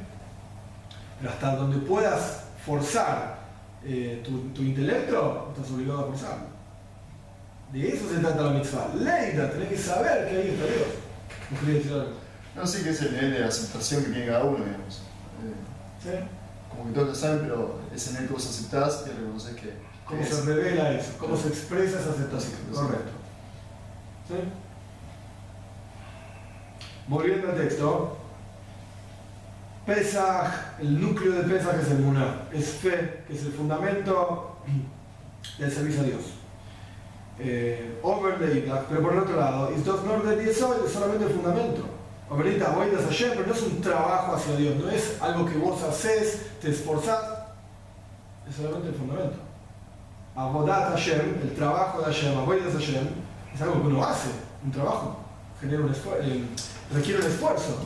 S1: Pero hasta donde puedas forzar tu intelecto, estás obligado a forzarlo. De eso se trata la mitzvah. Leida, tenés que saber que ahí está Dios. ¿No quería decir algo?
S5: No, sí que es el nivel de aceptación que tiene cada uno, digamos.
S1: ¿Sí?
S5: Como que todos lo saben, pero ese nivel que vos aceptás y reconoces que...
S1: ¿Cómo se revela eso? ¿Cómo se expresa esa aceptación? Correcto. ¿Sí? Volviendo al texto, Pesach, el núcleo de Pesach es el Muná, es fe, que es el fundamento del servicio a Dios. Pero por el otro lado, es solamente el fundamento. Pero no es un trabajo hacia Dios, no es algo que vos haces, te esforzás, es solamente el fundamento. Avodat Hashem, el trabajo de Hashem, Avodat Hashem, es algo que uno hace, un trabajo, genera un esfuerzo, requiere un esfuerzo.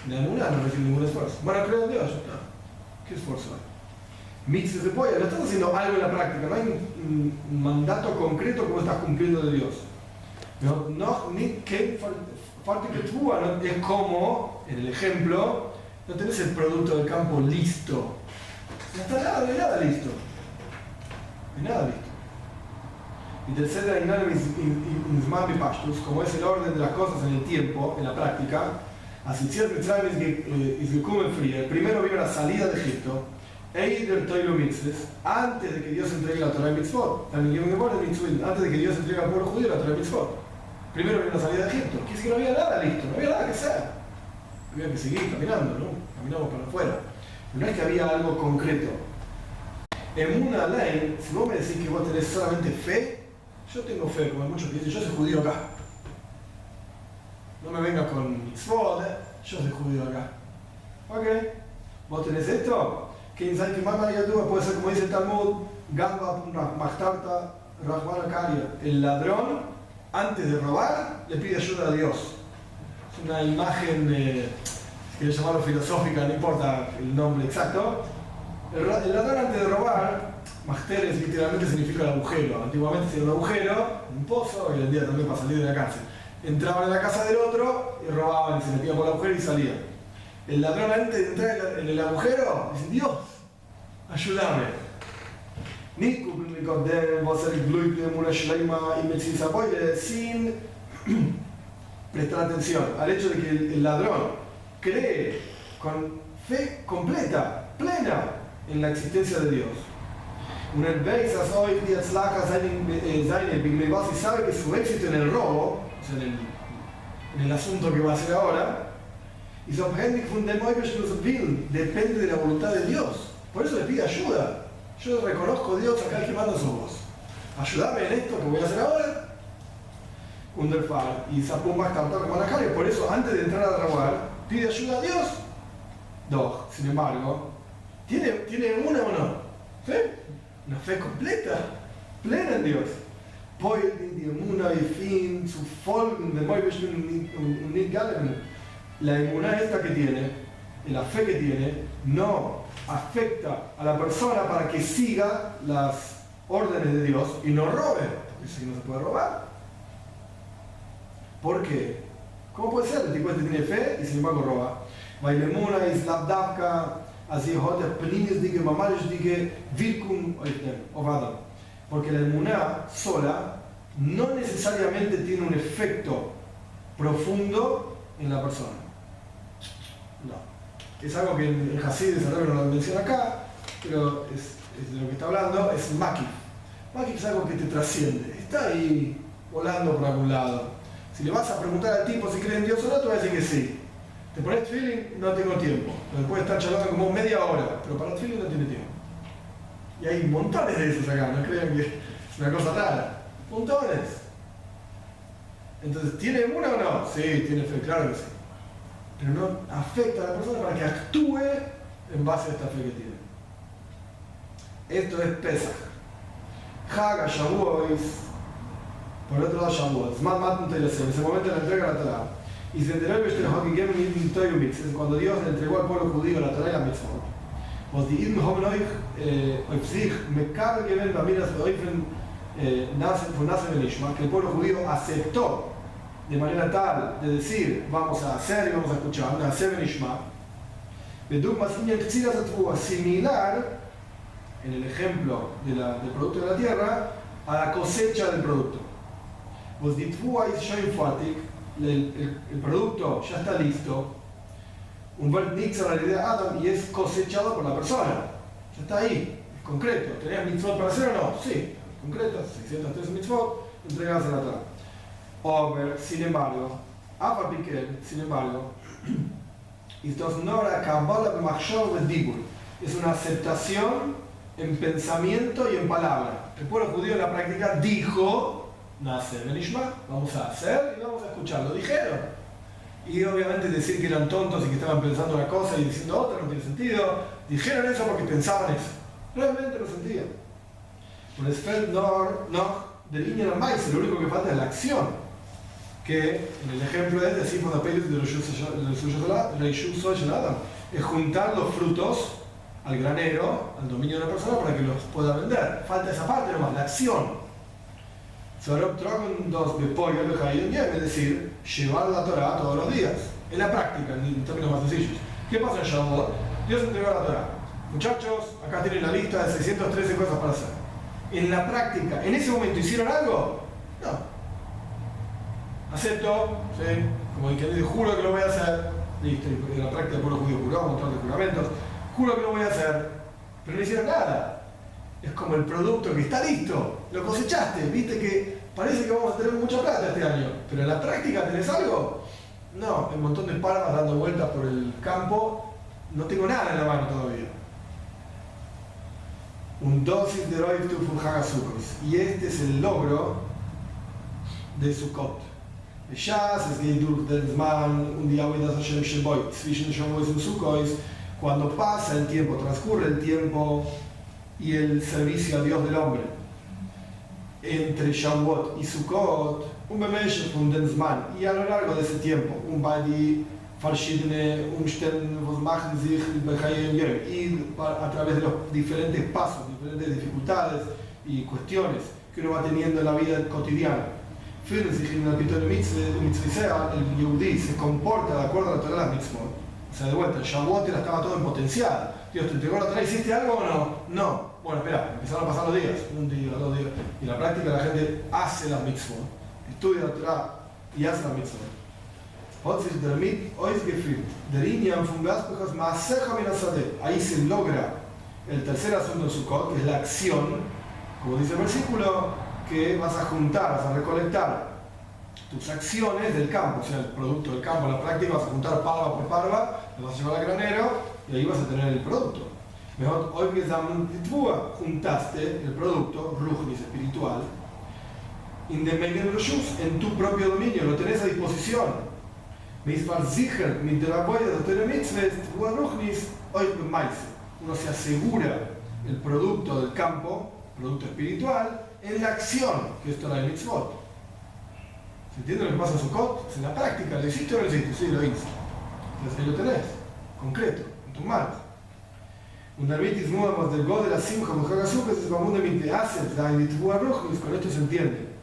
S1: La emuná no requiere ningún esfuerzo. Bueno, creo en Dios, no. ¿Qué esfuerzo hay? Mitzvah se puede, no estás haciendo algo en la práctica, no hay un mandato concreto que vos estás cumpliendo de Dios. Es como, en el ejemplo, no tenés el producto del campo listo. No está nada, no hay nada listo. No hay nada listo. Y tercera, como es el orden de las cosas en el tiempo, en la práctica, así cierto el primero vino la salida de Egipto, antes de que Dios entregue la Torah y Mitzvot, antes de que Dios entregue al pueblo judío la Torah y Mitzvot. Primero vino la salida de Egipto, quiere decir que no había nada listo, no había nada que hacer. Había que seguir caminando, ¿no? Caminamos para afuera. Pero no es que había algo concreto. En una ley, si vos me decís que vos tenés solamente fe, yo tengo fe, como hay muchos que dicen, yo soy judío acá. No me vengas con mitzvot, yo soy judío acá. Ok, vos tenés esto, que insight que más tú puede ser como dice el Talmud, Gamba Machtarta Rahman Akaria. El ladrón, antes de robar, le pide ayuda a Dios. Es una imagen, si querés llamarlo filosófica, no importa el nombre exacto. El ladrón antes de robar, Machteres literalmente significa el agujero. Antiguamente se era un agujero, un pozo, hoy en día también para salir de la cárcel. Entraban en la casa del otro y robaban y se metían por el agujero y salían. El ladrón antes de entrar en el agujero dice, Dios, ayúdame. Sin prestar atención al hecho de que el ladrón cree con fe completa, plena, en la existencia de Dios. Y sabe que su éxito en el robo, o sea, en el asunto que va a hacer ahora, depende de la voluntad de Dios. Por eso le pide ayuda. Yo reconozco a Dios, acá el que manda sos vos. Ayúdame en esto que voy a hacer ahora. Y Sapumba está como la cara, y por eso antes de entrar a robar, pide ayuda a Dios. Dos, sin embargo, ¿tiene una o no? ¿Sí? Una fe completa, plena en Dios. La emuná esta que tiene, la fe que tiene, no afecta a la persona para que siga las órdenes de Dios y no robe, porque dice que no se puede robar. ¿Por qué? ¿Cómo puede ser? El tipo este tiene fe y sin embargo roba. Vailemuna is labdavka, así hote peninis dike mamalish dike virkum ovadam. Porque la emuná sola no necesariamente tiene un efecto profundo en la persona. No. Es algo que el Hasid no lo menciona acá, pero es de lo que está hablando, es Makif. Makif es algo que te trasciende, está ahí volando por algún lado. Si le vas a preguntar al tipo si cree en Dios o no, te va a decir que sí. Te pones feeling, no tengo tiempo. Pero puede estar charlando como media hora, pero para el feeling no tiene tiempo. Y hay montones de esos acá, no crean que es una cosa rara. Montones. Entonces, ¿tiene una o no? Sí, tiene fe, claro que sí. Pero no afecta a la persona para que actúe en base a esta fe que tiene. Esto es Pesach. Haga, Shavuot, por otro lado Shavuot. En ese momento le entrega la Torah. Y se enteró cuando Dios le entregó al pueblo judío la Torah y la mitzvot. Que el pueblo judío aceptó de manera tal de decir vamos a hacer y vamos a escuchar, similar en el ejemplo del producto de la tierra a la cosecha del producto. El producto ya está listo, y es cosechado por la persona, ya está ahí, es concreto. ¿Tenías mitzvot para hacer o no? Sí, concreto, 613 mitzvot, entregas a la Torah. Sin embargo, es una aceptación en pensamiento y en palabra. El pueblo judío en la práctica dijo, nace Benishma, vamos a hacer y vamos a escuchar, lo dijeron. Y obviamente decir que eran tontos y que estaban pensando una cosa y diciendo otra no tiene sentido. Dijeron eso porque pensaban eso. Realmente lo sentían. Por el no del Inyan al lo único que falta es la acción. Que en el ejemplo de decimos de Adam, es juntar los frutos al granero, al dominio de la persona para que los pueda vender. Falta esa parte nomás, la acción. Es decir, llevar la Torah todos los días, en la práctica, en términos más sencillos. ¿Qué pasa en Shavuot? Dios entregó la Torah. Muchachos, acá tienen la lista de 613 cosas para hacer. En la práctica, ¿en ese momento hicieron algo? No. Acepto, ¿sí? Como el que dice, juro que lo voy a hacer. Listo, y en la práctica el pueblo judío juró, un montón de juramentos. Juro que lo voy a hacer, pero no hicieron nada. Es como el producto que está listo, lo cosechaste, viste que parece que vamos a tener mucha plata este año, pero en la práctica ¿tenés algo? No, hay un montón de palmas dando vueltas por el campo, no tengo nada en la mano todavía. Un dosis de Roif Tufu Hagasukos, y este es el logro de Sukkot. Shas es que durch den Zman un día voy a Hashem Sheboy, zwischen Shavuos y Sukkot, cuando pasa el tiempo, transcurre el tiempo y el servicio a Dios del hombre entre Shavuot y Sukkot, un Bemeshech und den Zman, y a lo largo de ese tiempo, die verschiedene Umstände, was machen sich y a través de los diferentes pasos, diferentes dificultades y cuestiones que uno va teniendo en la vida cotidiana. El Yehudí se comporta de acuerdo a la Torah de las mitzvot, O sea, de vuelta, el Shavuot estaba todo en potencial. Dios te entregó la Torah, ¿hiciste algo o no? No. Bueno, espera, empezaron a pasar los días, un día, 2 días. Y en la práctica la gente hace la mitzvot, estudia la Torah y hace la mitzvot. Ahí se logra el tercer asunto de Sukkot, que es la acción, como dice el versículo, que vas a juntar, vas a recolectar tus acciones del campo, o sea, el producto del campo. En la práctica vas a juntar parva por parva, lo vas a llevar al granero y ahí vas a tener el producto. Mejor, hoy que juntaste el producto, ruchnis espiritual, en tu propio dominio, lo tenés a disposición. Uno se asegura el producto del campo, producto espiritual, en la acción, que es Torah y Mitzvot. ¿Se entiende lo que pasa en Sukkot? Es en la práctica, ¿lo hiciste o no lo hiciste? Sí, lo hice. Entonces ahí lo tenés, concreto, en tus manos. Un darbitis nuevo del God de la Simcha, es como un de haces, con esto se entiende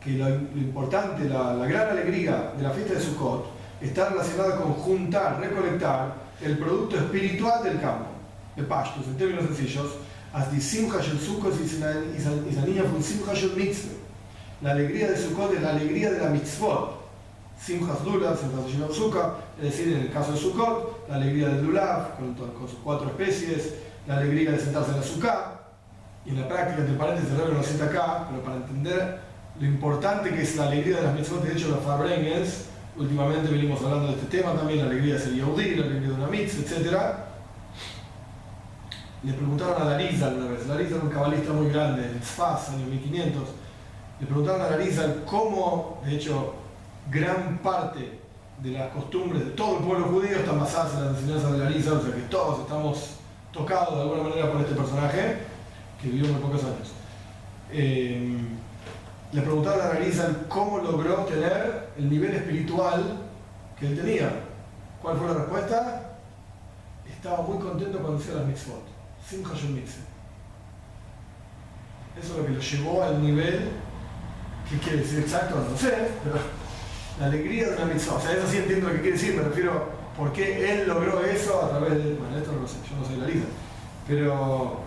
S1: que lo importante, la gran alegría de la fiesta de Sukkot está relacionada con juntar, recolectar el producto espiritual del campo. De Pashtus, en términos sencillos, la alegría de Sukkot es la alegría de la mitzvot. Simchas Lulav, Simchas Sukkot, es decir, en el caso de Sukkot, la alegría del Lulav, con sus 4 especies, la alegría de sentarse en la Sukkah, y en la práctica, entre paréntesis, el Rebbe no lo cita acá, pero para entender lo importante que es la alegría de las mitzvot, de hecho, los Farbrengens, últimamente venimos hablando de este tema también, la alegría de ser Yehudi, la alegría de una mitzvah, etc. Le preguntaron a Darizal una vez, Darizal era un cabalista muy grande, en Sfaz, año 1500, le preguntaron a Darizal cómo, de hecho, gran parte de las costumbres de todo el pueblo judío están basadas en las enseñanzas de Darizal, o sea que todos estamos tocados de alguna manera por este personaje, que vivió muy pocos años. Le preguntaron a Darizal cómo logró tener el nivel espiritual que él tenía. ¿Cuál fue la respuesta? Estaba muy contento cuando hacía las mitzvot. Simcha Shel Mitzvah. Eso es lo que lo llevó al nivel, ¿qué quiere decir exacto? No sé, pero la alegría de una mitzvah. O sea, eso sí entiendo lo que quiere decir, me refiero por qué él logró eso a través de... Bueno, esto no lo sé, yo no soy Darizal. Pero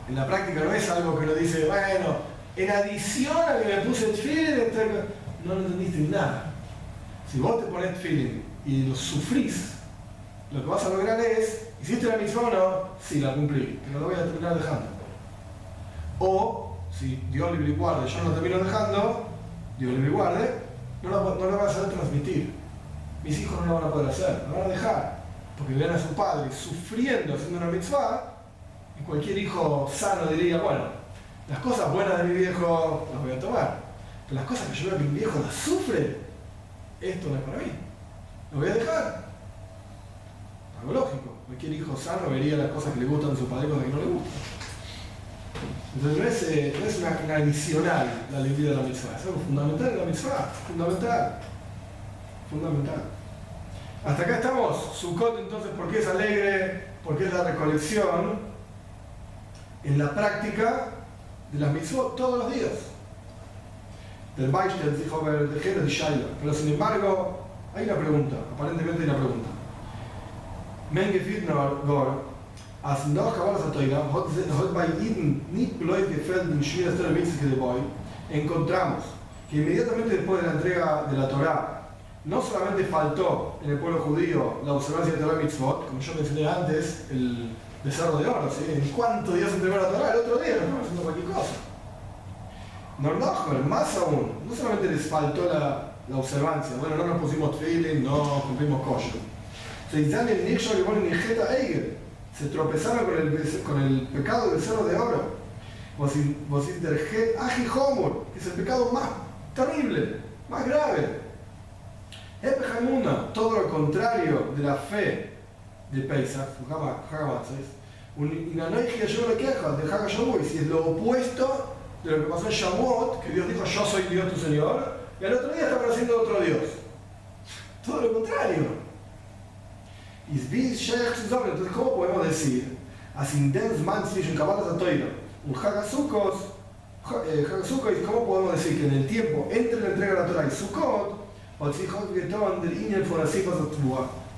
S1: en la práctica no es algo que uno dice, bueno, en adición a que me puse tefilin, no entendiste nada. Si vos te pones tefilin y lo sufrís, lo que vas a lograr es, ¿hiciste la mitzvah o no? Sí, la cumplí, pero lo voy a terminar dejando. O, si Dios libre y guarde, yo no termino dejando, Dios libre y guarde, no lo vas a saber transmitir. Mis hijos no lo van a poder hacer, lo van a dejar. Porque ven a su padre sufriendo haciendo una mitzvah, y cualquier hijo sano diría, bueno, las cosas buenas de mi viejo las voy a tomar, pero las cosas que yo veo que mi viejo las sufre, esto no es para mí, lo voy a dejar. Algo lógico, cualquier hijo sano vería las cosas que le gustan de su padre y cosas que no le gustan. Entonces no es una adicional la alegría de la mitzvah, es algo fundamental en la mitzvah, fundamental. Hasta acá estamos. Sukkot, entonces, ¿por qué es alegre? Porque es la recolección en la práctica de las mitzvot todos los días. Del Beistel dijo de Jerez y Shaila. Pero sin embargo, hay una pregunta, aparentemente hay una pregunta. Mengefit Gor, als noch Kabbalas HaTorah, hat bei Eden nicht bloß gefällt in Shmiras Torah Mitzvah Gedeboy, encontramos que inmediatamente después de la entrega de la Torah, no solamente faltó en el pueblo judío la observancia de Torah Mitzvot, como yo mencioné antes, el becerro de oro, ¿sí? ¿En cuánto Dios entregó la Torah? El otro día, no estamos haciendo cualquier cosa. No, más aún, no solamente les faltó la observancia, bueno, no nos pusimos tefilin, no cumplimos kosher. Se tropezaron con el pecado del becerro de oro. Que es el pecado más terrible, más grave. Todo lo contrario de la fe de Pesach, si es lo opuesto de lo que pasó en Shavuot, que Dios dijo, yo soy Dios tu Señor, y al otro día está apareciendo otro Dios. Todo lo contrario. Entonces, ¿cómo podemos decir? ¿Cómo podemos decir que en el tiempo entre la entrega de la Torah y Sukkot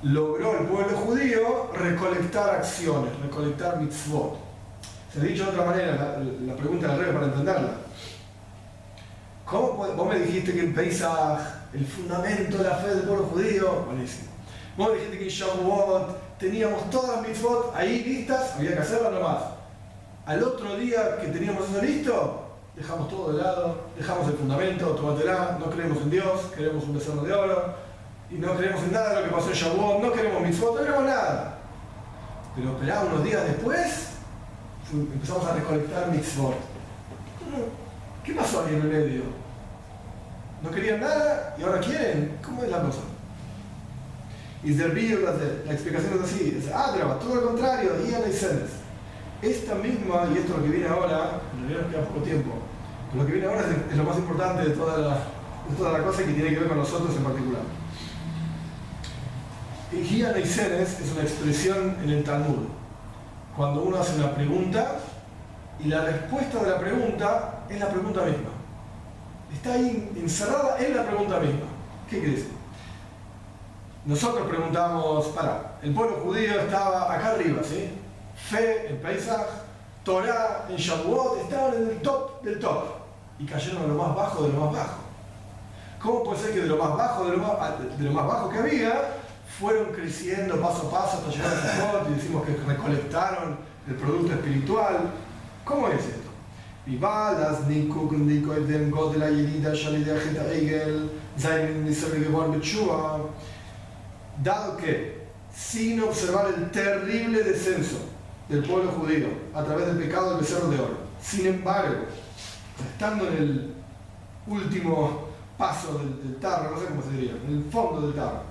S1: logró el pueblo judío recolectar acciones, recolectar mitzvot. Se ha dicho de otra manera la pregunta del rey para entenderla. ¿Cómo vos me dijiste que en Pesach, el fundamento de la fe del pueblo judío? Buenísimo. Vos me dijiste que en Shavuot teníamos todas las mitzvot ahí listas, había que hacerlas nomás. Al otro día que teníamos eso listo, dejamos todo de lado, dejamos el fundamento, tómatela, no creemos en Dios, queremos un becerro de oro, y no creemos en nada de lo que pasó en Shavuot, no queremos mitzvot, no queremos nada. Pero esperá, unos días después, empezamos a recolectar mitzvot. ¿Qué pasó ahí en el medio? ¿No querían nada y ahora quieren? ¿Cómo es la cosa? Y la explicación es así, es todo lo contrario, y esta misma, y esto es lo que viene ahora, en realidad nos queda poco tiempo, pero lo que viene ahora es lo más importante de toda la cosa que tiene que ver con nosotros en particular. Hia Neisenes es una expresión en el Talmud, cuando uno hace una pregunta y la respuesta de la pregunta es la pregunta misma. Está ahí encerrada en la pregunta misma. ¿Qué quiere decir? Nosotros preguntamos, el pueblo judío estaba acá arriba, ¿sí? Fe en Pesach, Torah en Shavuot, estaban en el top del top y cayeron a lo más bajo de lo más bajo. ¿Cómo puede ser que de lo más bajo que había fueron creciendo paso a paso hasta llegar a Shavuot y decimos que recolectaron el producto espiritual? ¿Cómo es esto? Dado que, sin observar el terrible descenso del pueblo judío a través del pecado del becerro de oro, sin embargo, estando en el último paso del tarro, no sé cómo se diría, en el fondo del tarro,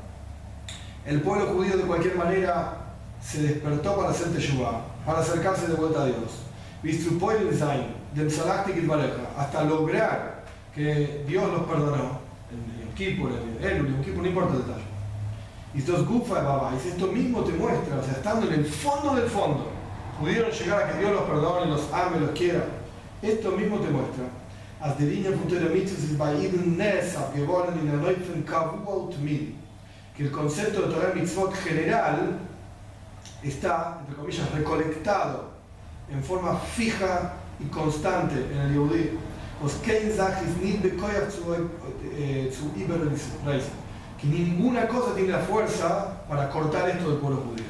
S1: el pueblo judío de cualquier manera se despertó para hacer teshuvah, para acercarse de vuelta a Dios. Hasta lograr que Dios los perdonó en Yom Kippur, en Elul, Yom Kippur, no importa el detalle. Y esto mismo te muestra, o sea, estando en el fondo del fondo, pudieron llegar a que Dios los perdone, los ame, los quiera. Esto mismo te muestra que el concepto de Torah Mitzvot general está, entre comillas, recolectado en forma fija y constante en el Yehudí. Que ninguna cosa tiene la fuerza para cortar esto del pueblo judío.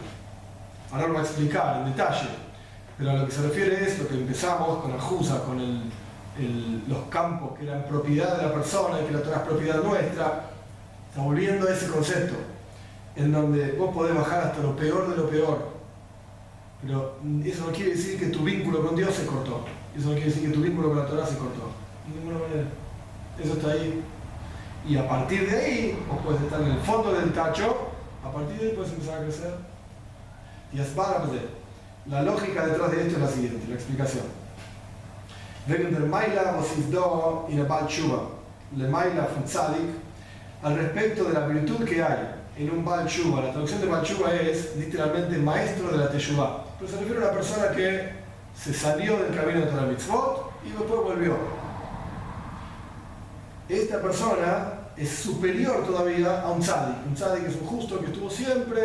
S1: Ahora lo voy a explicar en detalle, pero a lo que se refiere es lo que empezamos con Ajusa, con los campos que eran propiedad de la persona y que la Torah es propiedad nuestra. Está volviendo a ese concepto, en donde vos podés bajar hasta lo peor de lo peor, pero eso no quiere decir que tu vínculo con Dios se cortó, eso no quiere decir que tu vínculo con la Torah se cortó, de ninguna manera. Eso está ahí. Y a partir de ahí, vos podés estar en el fondo del tacho, a partir de ahí puedes empezar a crecer. Y es para poder. La lógica detrás de esto es la siguiente, la explicación. Al respecto de la virtud que hay en un Baal Tshuva, la traducción de Baal Tshuva es literalmente maestro de la Teshuvah, pero se refiere a una persona que se salió del camino de Torah Mitzvot y después volvió. Esta persona es superior todavía a un tzadik. Un tzadik es un justo que estuvo siempre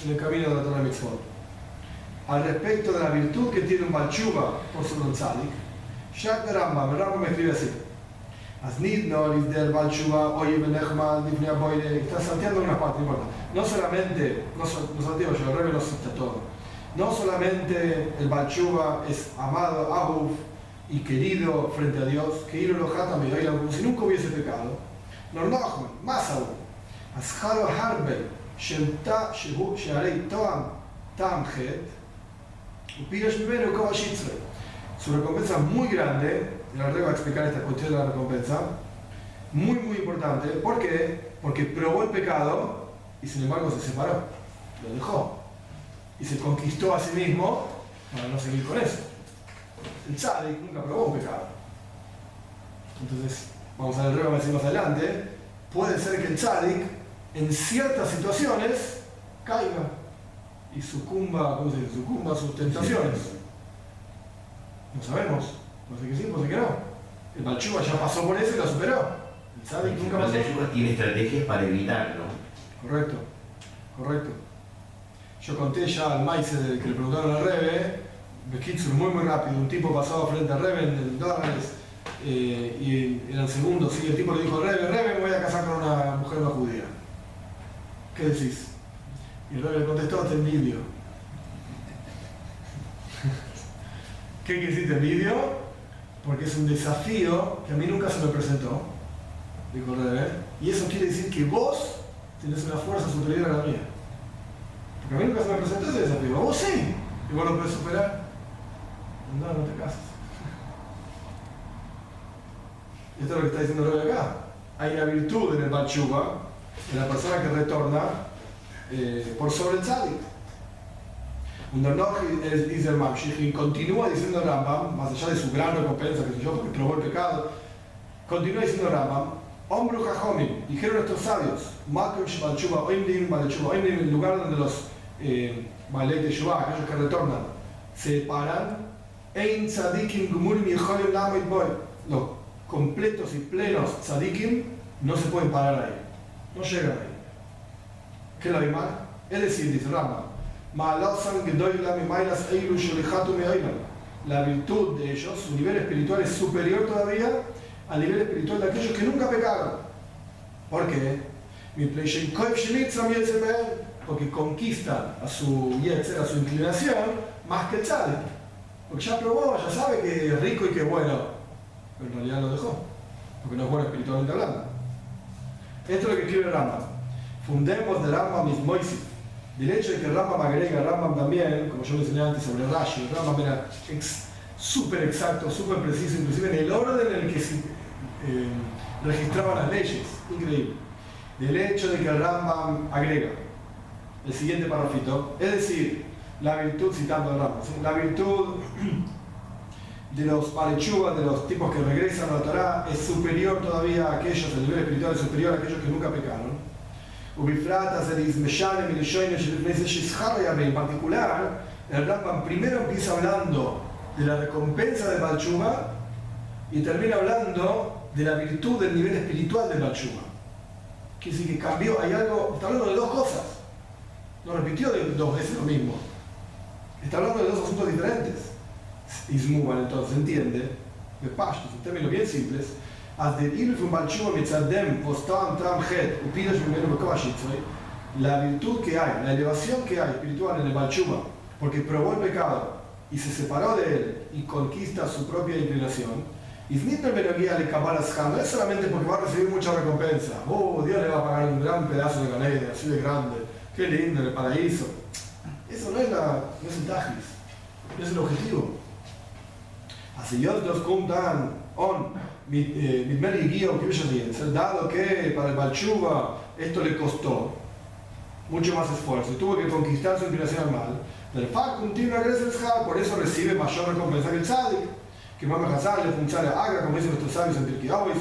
S1: en el camino de la Torah Mitzvot. Al respecto de la virtud que tiene un Baal Tshuva por ser un tzadik, Shak Rambam me escribe así: está salteando una parte, no importa. No solamente, no salteo yo, el Rebbe lo cita todo. No solamente el Baal Tshuva es amado, ahuf, y querido frente a Dios, que ir lo jata como si nunca hubiese pecado. Nornachman, más aún. Asharo Harbe, Shemta Shehu Shearei Toam Tamhet, Upirash Mimeno Kovashitzre. Su recompensa muy grande, el Rebbe va a explicar esta cuestión de la recompensa, muy importante. ¿Por qué? Porque probó el pecado y sin embargo se separó, lo dejó y se conquistó a sí mismo para no seguir con eso. El tzadik nunca probó un pecado. Entonces, vamos a ver el Rebbe más adelante, puede ser que el tzadik en ciertas situaciones caiga y sucumba, ¿cómo se dice? Sucumba a sus tentaciones. No sabemos, puede ser que sí, puede ser que no. El Baal Tshuva ya pasó por eso y lo superó. El tzadik
S4: El
S1: nunca pasó.
S4: Teshuva tiene estrategias para evitarlo.
S1: Correcto, correcto. Yo conté ya al Maise que le preguntaron al Rebe, Bekitsu muy rápido, un tipo pasaba frente al Rebe en dólares y era el segundo, sí, el tipo le dijo al Rebe, me voy a casar con una mujer no judía. ¿Qué decís? Y el Rebe le contestó, te envidio. ¿Qué quiere decir te envidio? Porque es un desafío que a mí nunca se me presentó, dijo el Rebe, y eso quiere decir que vos tenés una fuerza superior a la mía. Porque a mí nunca se me presentó ese desafío, a vos sí, y vos lo podés superar. No te cases. Esto es lo que está diciendo el Rebe acá. Hay una virtud en el Baal Teshuva, en la persona que retorna por sobre el tzadik. Dice el Mamshich, y continúa diciendo el Rambam, más allá de su gran recompensa, que sé yo, porque probó el pecado, continúa diciendo el Rambam, Ombru Jajomim, dijeron estos sabios, Makom Baal Teshuva, Oimdim Baal Teshuva, Oimdim, el lugar donde los Baalei Teshuva, aquellos que retornan, se paran, Ein Tzadikim Gumurim Yecholim Lamed Boy, los completos y plenos Tzadikim no se pueden parar ahí, no llegan ahí. ¿Qué es la imagen? Es decir, dice Rambam, la virtud de ellos, su nivel espiritual es superior todavía al nivel espiritual de aquellos que nunca pecaron. ¿Por qué? Porque conquistan a su yetzer, a su inclinación, más que el tzadik. Porque ya probó, ya sabe que es rico y que es bueno, pero en realidad lo dejó, porque no es bueno espiritualmente hablando. Esto es lo que escribe Rambam. Fundemos de Rambam Mismoisif. Del hecho de que Rambam agrega, Rambam también, como yo le enseñé antes sobre Rashi, Rambam era súper exacto, súper preciso, inclusive en el orden en el que se registraban las leyes. Increíble. Del hecho de que el Rambam agrega el siguiente parrafito, es decir, la virtud, citando al Rambam, ¿sí? La virtud de los Baalei Teshuva, de los tipos que regresan a la Torá, es superior todavía a aquellos, el nivel espiritual es superior a aquellos que nunca pecaron. En particular, el Rambam primero empieza hablando de la recompensa del Baal Teshuva y termina hablando de la virtud del nivel espiritual del Baal Teshuva. Quiere decir que cambió, hay algo, está hablando de dos cosas, no repitió dos veces lo mismo, está hablando de dos asuntos diferentes. Ismuban entonces entiende, de pashtos, en términos bien simples, la virtud que hay, la elevación que hay espiritual en el Baal Teshuva, porque probó el pecado y se separó de él y conquista su propia inclinación, no es solamente porque va a recibir mucha recompensa. Dios le va a pagar un gran pedazo de ganeda, así de grande, qué lindo, en el paraíso. Eso no es el tajlis, no es el objetivo. Así yo los contan dado que para el Baal Teshuva esto le costó mucho más esfuerzo y tuvo que conquistar su inclinación al mal, por eso recibe mayor recompensa que el tzadik, que Mama Hazal le funciona haga, como dicen nuestros sabios en Pirkei Avos,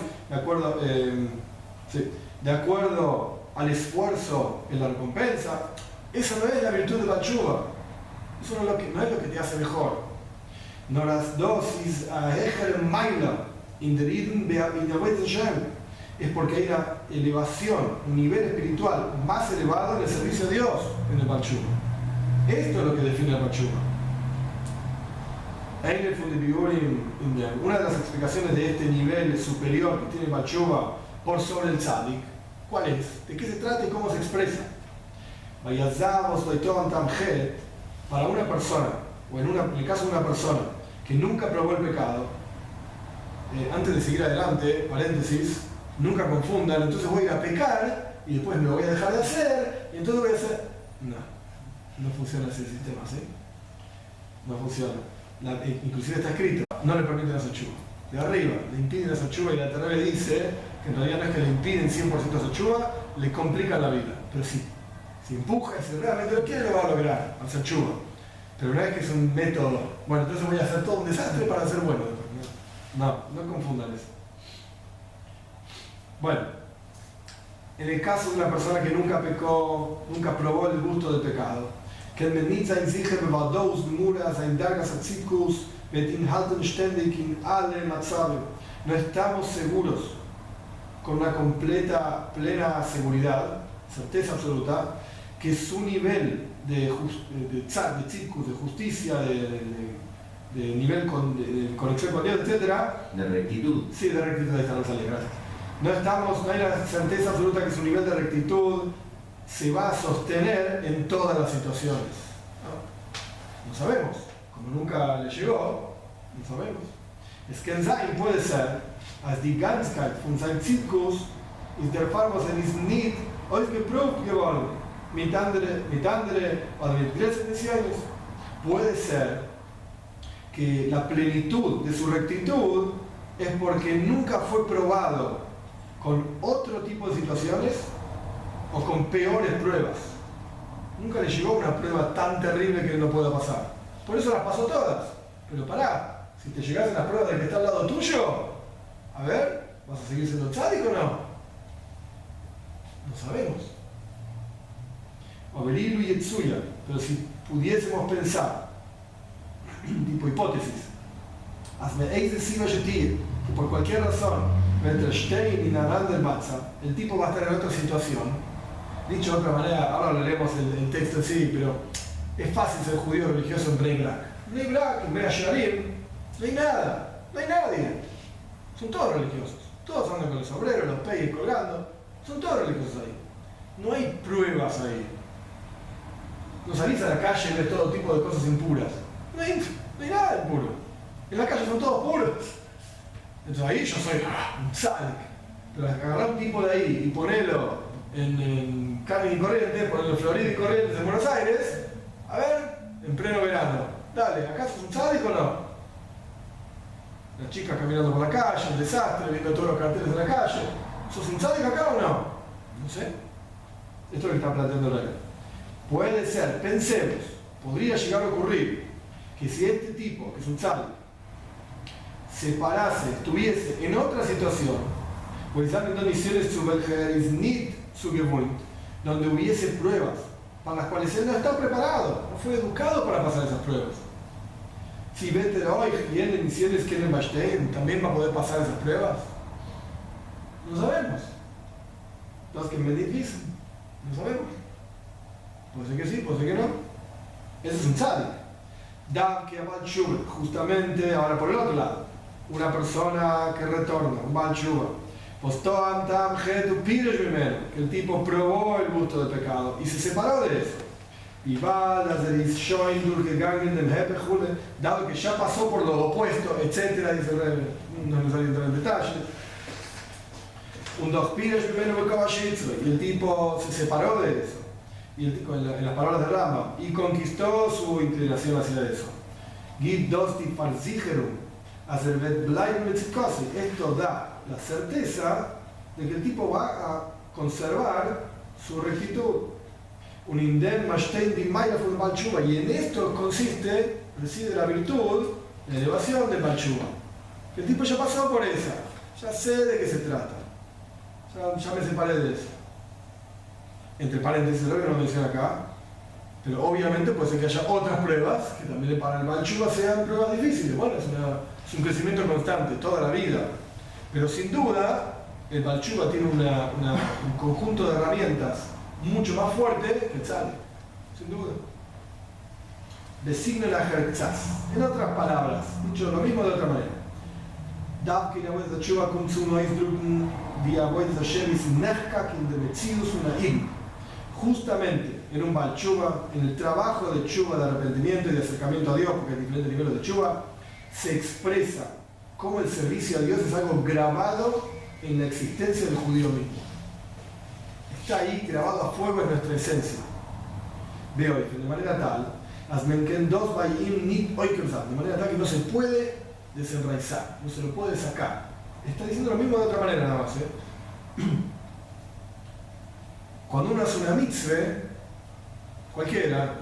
S1: de acuerdo al esfuerzo en la recompensa. Eso no es la virtud del Baal Teshuva, eso no es lo que te hace mejor. No las dosis a Ejer Maila es porque hay una elevación, un nivel espiritual más elevado en el servicio a Dios en el Baal Teshuva. Esto es lo que define el Baal Teshuva. Una de las explicaciones de este nivel superior que tiene el Baal Teshuva por sobre el tzadik, ¿cuál es? ¿De qué se trata y cómo se expresa? Para una persona, o en el caso de una persona que nunca probó el pecado, antes de seguir adelante, paréntesis, nunca confundan, entonces voy a ir a pecar y después me lo voy a dejar de hacer y entonces voy a hacer... No funciona ese sistema, ¿sí? No funciona. Inclusive está escrito, no le permiten hacer teshuva. De arriba, le impiden hacer teshuva y la Torá le dice que en realidad no es que le impiden 100% hacer teshuva, le complican la vida. Pero sí, si empuja, si realmente lo quiere, lo va a lograr, hacer teshuva. Pero no es que es un método, bueno, entonces voy a hacer todo un desastre para ser bueno. No confundan eso. Bueno, en el caso de una persona que nunca pecó, nunca probó el gusto del pecado, que no estamos seguros con una completa, plena seguridad, certeza absoluta, que su nivel de tzidkus, de justicia, de nivel de conexión con Dios, etc.
S4: De rectitud.
S1: Sí, de rectitud, ahí está, Rosalía, gracias. No hay la certeza absoluta que su nivel de rectitud se va a sostener en todas las situaciones. No sabemos, como nunca le llegó, no sabemos. Es que el Sein puede ser, als die Ganzkeit von seinem Zyklus ist der Fall, was ist nicht ausgeprobt geworden, mit andere oder mit grandes misiones. Puede ser que la plenitud de su rectitud es porque nunca fue probado con otro tipo de situaciones o con peores pruebas. Nunca le llegó una prueba tan terrible que no pueda pasar. Por eso las pasó todas. Pero pará, si te llegasen las pruebas del que está al lado tuyo, a ver, ¿vas a seguir siendo tzádik o no? No sabemos. O Belilu y Etsuya, pero si pudiésemos pensar, tipo hipótesis, que por cualquier razón, mientras Stein y Naran del Matzah, el tipo va a estar en otra situación. Dicho de otra manera, ahora lo leemos el texto en sí, pero es fácil ser judío religioso en Bnei Brak. Bnei Brak, en Bnei Shearim, no hay nada, no hay nadie. Son todos religiosos. Todos andan con el sombrero, los peines colgando. Son todos religiosos ahí. No hay pruebas ahí. No salís a la calle y ves todo tipo de cosas impuras. No hay nada impuro. En la calle son todos puros. Entonces ahí yo soy un tzadik. Pero agarrar un tipo de ahí y ponerlo en Canin y Corrientes, ponerlo en Florida y Corrientes en Buenos Aires, a ver, en pleno verano. Dale, ¿acá sos un tzadik o no? Las chicas caminando por la calle, un desastre, viendo todos los carteles de la calle. ¿Sos un tzadik acá o no? No sé. Esto es lo que está planteando la ley. Puede ser, pensemos, podría llegar a ocurrir que si este tipo, que es un tzadik, se parase, estuviese en otra situación, pues donde hubiese pruebas para las cuales él no está preparado, no fue educado para pasar esas pruebas. Si vete hoy vienen misiones que en Bashtein también va a poder pasar esas pruebas, no sabemos. Los que me dicen, no sabemos. Puede ser que sí, puede ser que no. Ese es un tzadik. Dav que Baal Tshuva, justamente ahora por el otro lado, una persona que retorna, un Baal Tshuva, que el tipo probó el gusto del pecado y se separó de eso. Y dado que ya pasó por lo opuesto, etc., dice el Rebbe, no me salió entrar en detalle, y el tipo se separó de eso, y en las palabras de Rambam, y conquistó su inclinación hacia eso. Esto da la certeza de que el tipo va a conservar su rectitud. Un indem mashtein di mayla fue Baal Tshuva, y en esto consiste, reside la virtud, la elevación del Baal Tshuva. Que el tipo ya pasó por esa, ya sé de qué se trata, ya me separé de eso. Entre paréntesis, lo que no menciona acá, pero obviamente puede ser que haya otras pruebas que también para el Baal Tshuva sean pruebas difíciles. Bueno, es un crecimiento constante, toda la vida. Pero sin duda, el Baal Tshuva tiene un conjunto de herramientas mucho más fuerte que el tzadik, sin duda. Designa la Hertzaz. En otras palabras, dicho lo mismo de otra manera. Dav que la Avodah Tshuva kommt zu Ausdrücken, die Avodah Hashem ist nechkak in der Metzius unaim. Justamente en un Baal Tshuva, en el trabajo de Tshuva, de arrepentimiento y de acercamiento a Dios, porque hay diferentes niveles de Tshuva, se expresa cómo el servicio a Dios es algo grabado en la existencia del judío mismo. Está ahí grabado a fuego en nuestra esencia. Veo de manera tal, de manera tal que no se puede desenraizar, no se lo puede sacar. Está diciendo lo mismo de otra manera nada más. Cuando uno hace una mitzvah, cualquiera,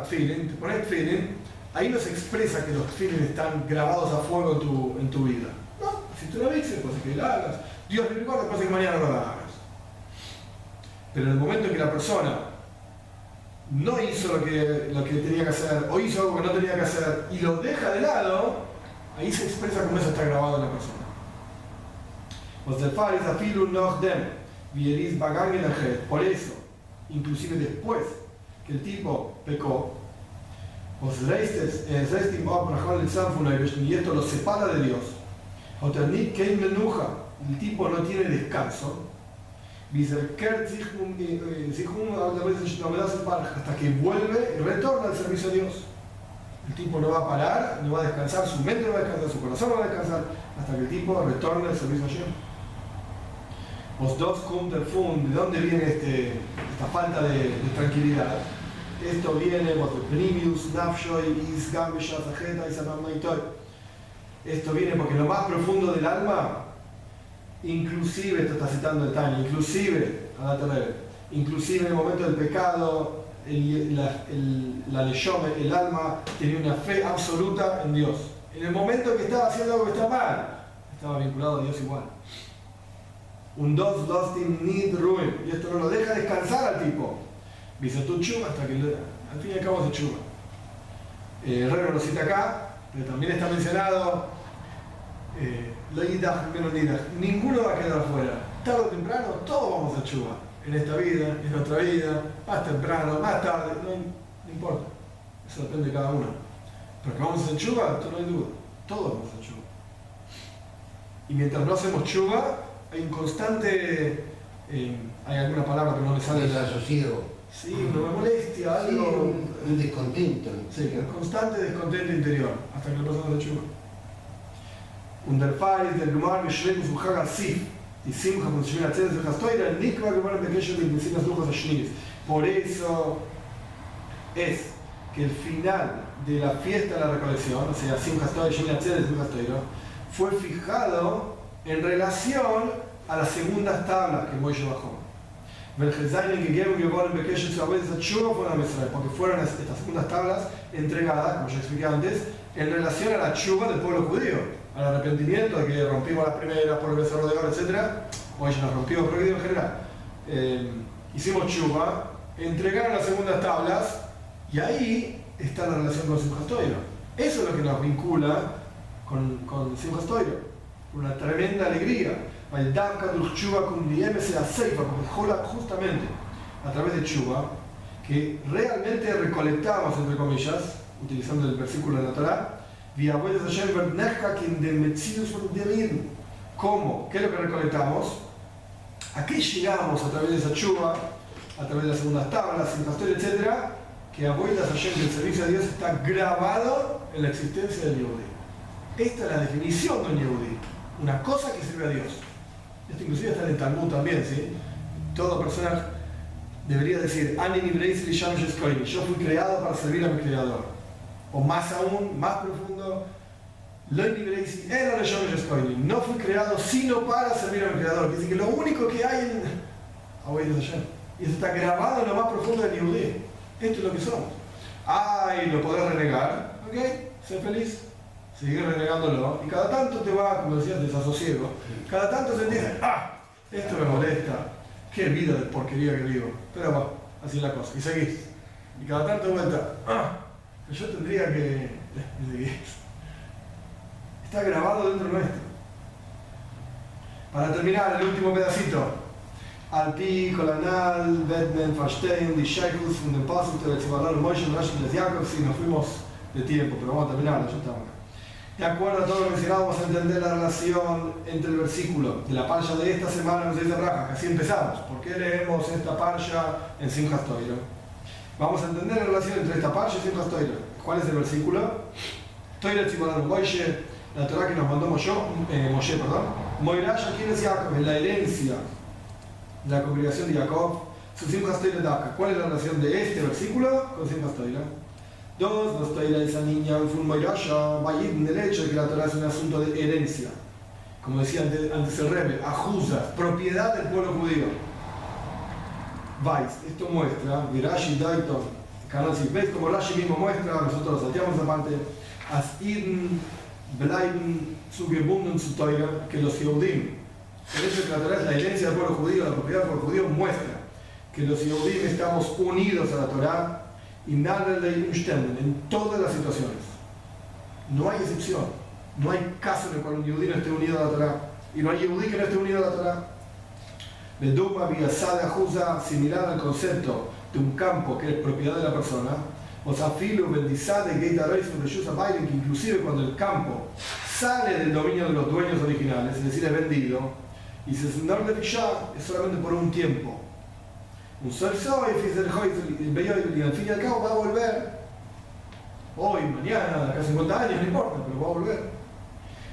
S1: te pones tefilin, ahí no se expresa que los tefilin están grabados a fuego en tu vida. No, hiciste una mitzvah, puede ser que la hagas. Dios te recuerda, puede ser que mañana no la hagas. Pero en el momento en que la persona no hizo lo que tenía que hacer, o hizo algo que no tenía que hacer, y lo deja de lado, ahí se expresa cómo eso está grabado en la persona. Por eso, inclusive después que el tipo pecó, y esto lo separa de Dios, el tipo no tiene descanso, hasta que vuelve y retorna al servicio a Dios. El tipo no va a parar, no va a descansar, su mente no va a descansar, su corazón no va a descansar, hasta que el tipo retorne al servicio a Dios. ¿De dónde viene esta falta de tranquilidad? Esto viene esto viene porque lo más profundo del alma, inclusive, esto está citando el Tanya, inclusive en el momento del pecado, la neshome, el alma, tenía una fe absoluta en Dios. En el momento que estaba haciendo algo que estaba mal, estaba vinculado a Dios igual. Un dos need ruin, y esto no lo deja descansar al tipo. Dice tu chuva hasta que al fin y al cabo se chuva. El rey lo cita acá, pero también está mencionado ninguno va a quedar afuera. Tarde o temprano todos vamos a chuva. En esta vida, en otra vida, más temprano, más tarde, no importa. Eso depende de cada uno. Pero que vamos a hacer chuva, esto no hay duda. Todos vamos a hacer chuva. Y mientras no hacemos chuva, hay un constante, hay alguna palabra que no me sale.
S6: Desasosiego.
S1: Sí, una molestia, algo.
S6: Sí, un descontento.
S1: Sí, un constante descontento interior, hasta que le pasamos de chuva. Underfais del Lumar Mishreku Suhaga Sif, y Simcha con Shemina Tzeres de Hastoira, Nikva que van a pequeños de Mesinas Lujos Ashniris. Por eso es que el final de la fiesta de la recolección, o sea, Simcha Hastoira y Shemina Tzeres de Hastoira, fue fijado en relación a las segundas tablas que Moisés bajó. Porque fueron estas segundas tablas entregadas, como ya expliqué antes, en relación a la chuva del pueblo judío, al arrepentimiento de que rompimos las primeras por el becerro de oro, etc. Hoy ya nos rompimos por el judío en general. Hicimos chuva, entregaron las segundas tablas y ahí está la relación con Simchat Torah. Eso es lo que nos vincula con Simchat Torah, una tremenda alegría. Justamente a través de Tshuva, que realmente recolectamos, entre comillas, utilizando el versículo de la Torah, ¿cómo? ¿Qué es lo que recolectamos? ¿A qué llegamos a través de esa Tshuva, a través de las segundas tablas, el pastor, etcétera? Que Avodas Hashem, el servicio a Dios, está grabado en la existencia del Yehudí. Esta es la definición de un Yehudí, una cosa que sirve a Dios. Esto inclusive está en el Talmud también, ¿sí? Toda persona debería decir, yo fui creado para servir a mi Creador. O más aún, más profundo, no fui creado sino para servir a mi Creador. Quiere decir que lo único que hay en Avodas Hashem. Y eso está grabado en lo más profundo del Yehudí. Esto es lo que somos. Ay, lo podés renegar, ok, sé feliz. Sigue renegándolo y cada tanto te va, como decías, desasosiego. Cada tanto se dice, esto me molesta, qué vida de porquería que vivo. Pero va, así es la cosa. Y seguís. Y cada tanto de vuelta, yo tendría que... Y seguís. Está grabado dentro nuestro. Para terminar, el último pedacito. Al-Pi, Kolanal, Bedmen, Farstein, Dishaikus, Fundenpasuk, Teletzibalal, Moshe, Rashid, Leziakov, sí, nos fuimos de tiempo, pero vamos a terminar, ya estamos acá. De acuerdo a todo lo mencionado, vamos a entender la relación entre el versículo de la parsha de esta semana, nos dice Raja, que así empezamos. ¿Por qué leemos esta parsha en Simchat Torah? Vamos a entender la relación entre esta parsha y Simchat Torah. ¿Cuál es el versículo? Torah Tzibalal Moshe, la Torah que nos mandó Moshe, Moirash, ¿quién es Jacob? Es la herencia de la congregación de Jacob, su Simchat Torah Daka. ¿Cuál es la relación de este versículo con Simchat Torah? Dos, nos traerá esa niña un Moirasha, en el hecho de que la Torah es un asunto de herencia. Como decía antes el Rebbe, ajuza, propiedad del pueblo judío. Vais, esto muestra, Rashi Dayton, Canal ¿ves como Rashi mismo muestra? Nosotros lo salteamos esa parte. As Irn, Bleiben, Zugebunden zu Torah, que los Yehudim, el hecho de que la Torah es la herencia del pueblo judío, la propiedad del pueblo judío, muestra que los Yehudim estamos unidos a la Torah. Y nada en todas las situaciones. No hay excepción. No hay caso en el cual un judío no esté unido a la Torah. Y no hay Yehudí que no esté unido a la Torah. Beduma Biasada Juza, similar al concepto de un campo que es propiedad de la persona. O sea, Filu Bendizade Geita Reis Reyusa Bailen, que inclusive cuando el campo sale del dominio de los dueños originales, es decir, es vendido, y se Sendor de Vishá es solamente por un tiempo. Un sol soy, y al fin y al cabo va a volver. Hoy, mañana, de acá a 50 años, no importa, pero va a volver.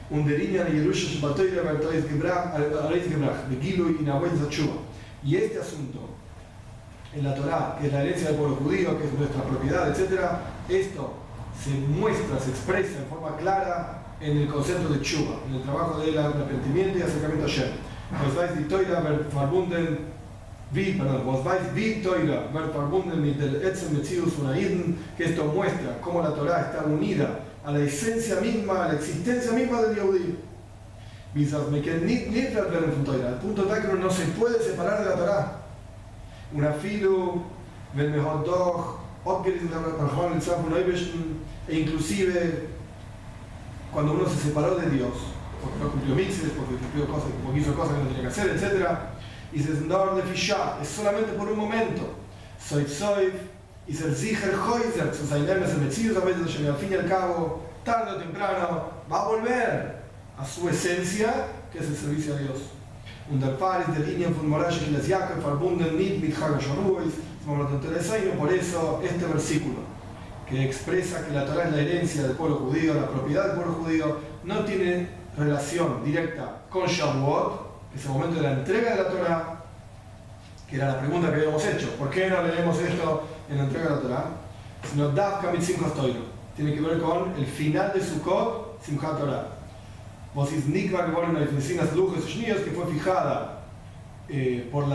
S1: Un deriña de Yerusha Shepatoira Bertois Gebrach, de Gilu y Nahuel Zachuba. Y este asunto, en la Torá, que es la herencia del pueblo judío, que es nuestra propiedad, etc., esto se muestra, se expresa en forma clara en el concepto de Tshuva, en el trabajo del arrepentimiento y acercamiento a Shem. Vos vais Toira verbunden vos vais Toira verbunden mit del Etzem Metzius Unaiden, que esto muestra cómo la Torá está unida a la esencia misma, a la existencia misma del Yehudí. Al punto tal que uno no se puede separar de la Torá. Una filu, e inclusive cuando uno se separó de Dios, porque no cumplió mitzvot, porque hizo cosas que no tenía que hacer, etc. Y se de Fishá, es solamente por un momento. Y ser Zicher Hoizer, sus ailemes en Metzius, al fin y al cabo, tarde o temprano, va a volver a su esencia, que es el servicio a Dios. Por eso este versículo, que expresa que la Torá es la herencia del pueblo judío, la propiedad del pueblo judío, no tiene relación directa con Shavuot, que es el momento de la entrega de la Torá, que era la pregunta que habíamos hecho. ¿Por qué no leemos esto en la entrega de la Torá? Sino Davka mit Simchat Torah. Tiene que ver con el final de Sukkot, Simchat Torah. Vos is Nikva que ponen las oficinas lujes shnios, que fue fijada por el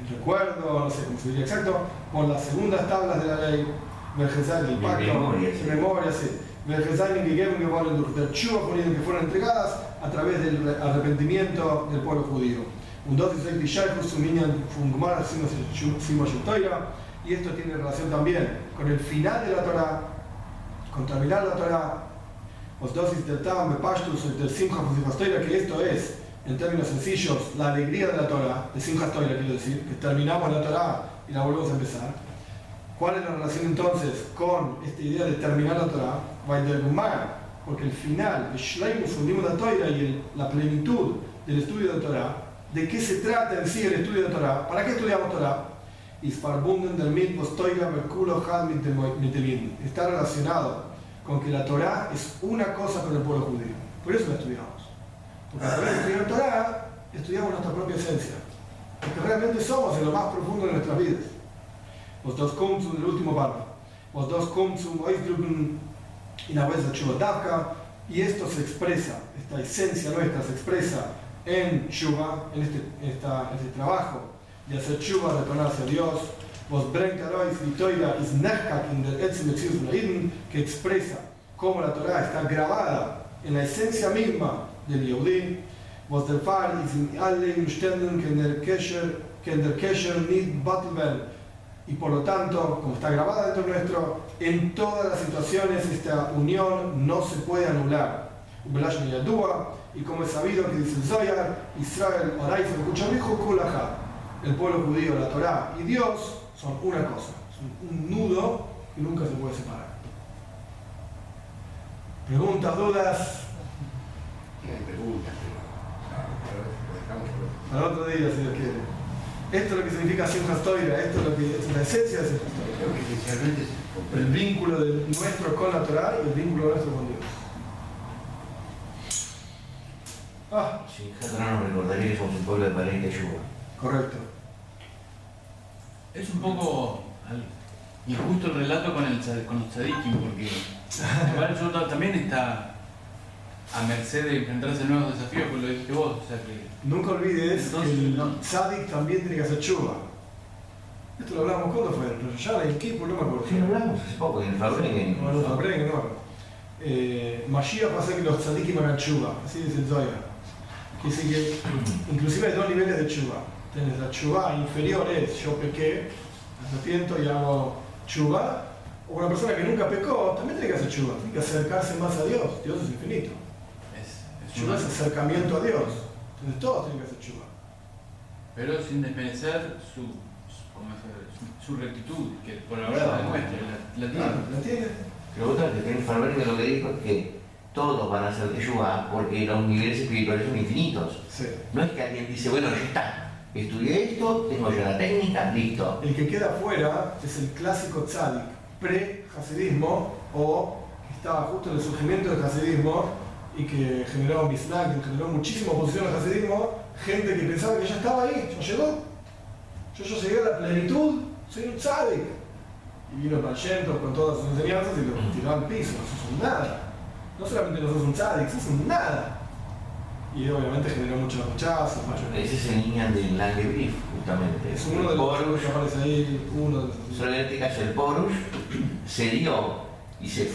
S1: recuerdo, no sé cómo se diría exacto, por las segundas tablas de la ley, Vergezain, el pacto, en memoria, sí. Vergezain y Gegem que ponen del Tshuva, que fueron entregadas a través del arrepentimiento del pueblo judío. Y esto tiene relación también con el final de la Torá, con terminar la Torá, los dosis del Tam, Bepashtus, del Simcha Toira, que esto es, en términos sencillos, la alegría de la Torá, de Simcha Toira, quiero decir, que terminamos la Torá y la volvemos a empezar. ¿Cuál es la relación entonces con esta idea de terminar la Torá? Porque el final, el Shleimus, la Toira y la plenitud del estudio de Torá, ¿de qué se trata en sí el estudio de Torá? ¿Para qué estudiamos Torá? Está relacionado con que la Torá es una cosa con el pueblo judío. Por eso la estudiamos. Porque a través de estudiar Torá, estudiamos nuestra propia esencia. Porque realmente somos en lo más profundo de nuestras vidas. Los dos kumtsum, el último párrafo. Los dos kumtsum, oizdrupen, y la vez y esto se expresa, esta esencia nuestra se expresa en Tshuva, en este trabajo de hacer Tshuva, de retornar hacia Dios, que expresa cómo la Torá está grabada en la esencia misma del Yehudí, y por lo tanto, como está grabada dentro nuestro, en todas las situaciones esta unión no se puede anular. Y como es sabido que dice el Zohar, Israel, el pueblo judío, la Torá y Dios son una cosa, son un nudo que nunca se puede separar. ¿Preguntas, dudas?
S4: Hay preguntas, pero
S1: Para otro día, si Dios quiere. Esto es lo que significa Simchat Torah, esto es la esencia de Simchat Torah.
S4: creo que esencialmente es
S1: El vínculo nuestro con la Torá y el vínculo nuestro con Dios.
S4: Simchat Torah nos recordaría que somos un pueblo de Balei de Yeshua.
S1: Correcto.
S2: Es un poco injusto el relato con los tzadikim, porque igual el Yoda también está a merced de enfrentarse a nuevos desafíos, pues lo dijiste vos. O sea que,
S1: Nunca olvides
S2: entonces,
S1: que el
S2: no.
S1: tzadik también tiene que hacer tshuva. Esto lo hablamos cuando fue, en Rosh Hashanah, en Kippur, no me acuerdo.
S4: Sí, lo hablamos hace poco, en el Fabrengen.
S1: No, no, Fabrengen, no. Mashiach va a hacer que los tzadikim hagan tshuva, así dice el Zohar. Que dice que inclusive hay dos niveles de tshuva. Tenés la tshuva inferior, es yo pequé, me arrepiento y hago tshuva. O una persona que nunca pecó también tiene que hacer tshuva, tiene que acercarse más a Dios. Dios es infinito.
S2: es
S1: Teshuva es acercamiento a Dios. Entonces todos tienen que hacer teshuva.
S2: Pero sin desmerecer su rectitud, que por ahora la demuestra, la tiene.
S1: ¿La entiendes?
S4: Lo otro que tiene Farber lo que dijo es que todos van a hacer teshuva porque los niveles espirituales son infinitos.
S1: Sí.
S4: No es que alguien dice, bueno, ya está, estudié esto, tengo ya la técnica, listo.
S1: El que queda afuera es el clásico tzadik, pre-hasidismo, o que estaba justo en el surgimiento del hasidismo y que generó Misnag, que generó muchísima oposición al hasidismo, gente que pensaba que ya estaba ahí, ya llegó. Yo llegué a la plenitud, soy un tzadik. Y vino Panchento con todas sus enseñanzas y lo tiró al piso, no sos un nada. No solamente no sos un tzadik, sos un nada. Y obviamente generó mucho rechazo.
S4: Ese es el niño del Langebrief, justamente.
S1: Es uno de los que aparece ahí, uno de los...
S4: Solamente que el Porush se dio y se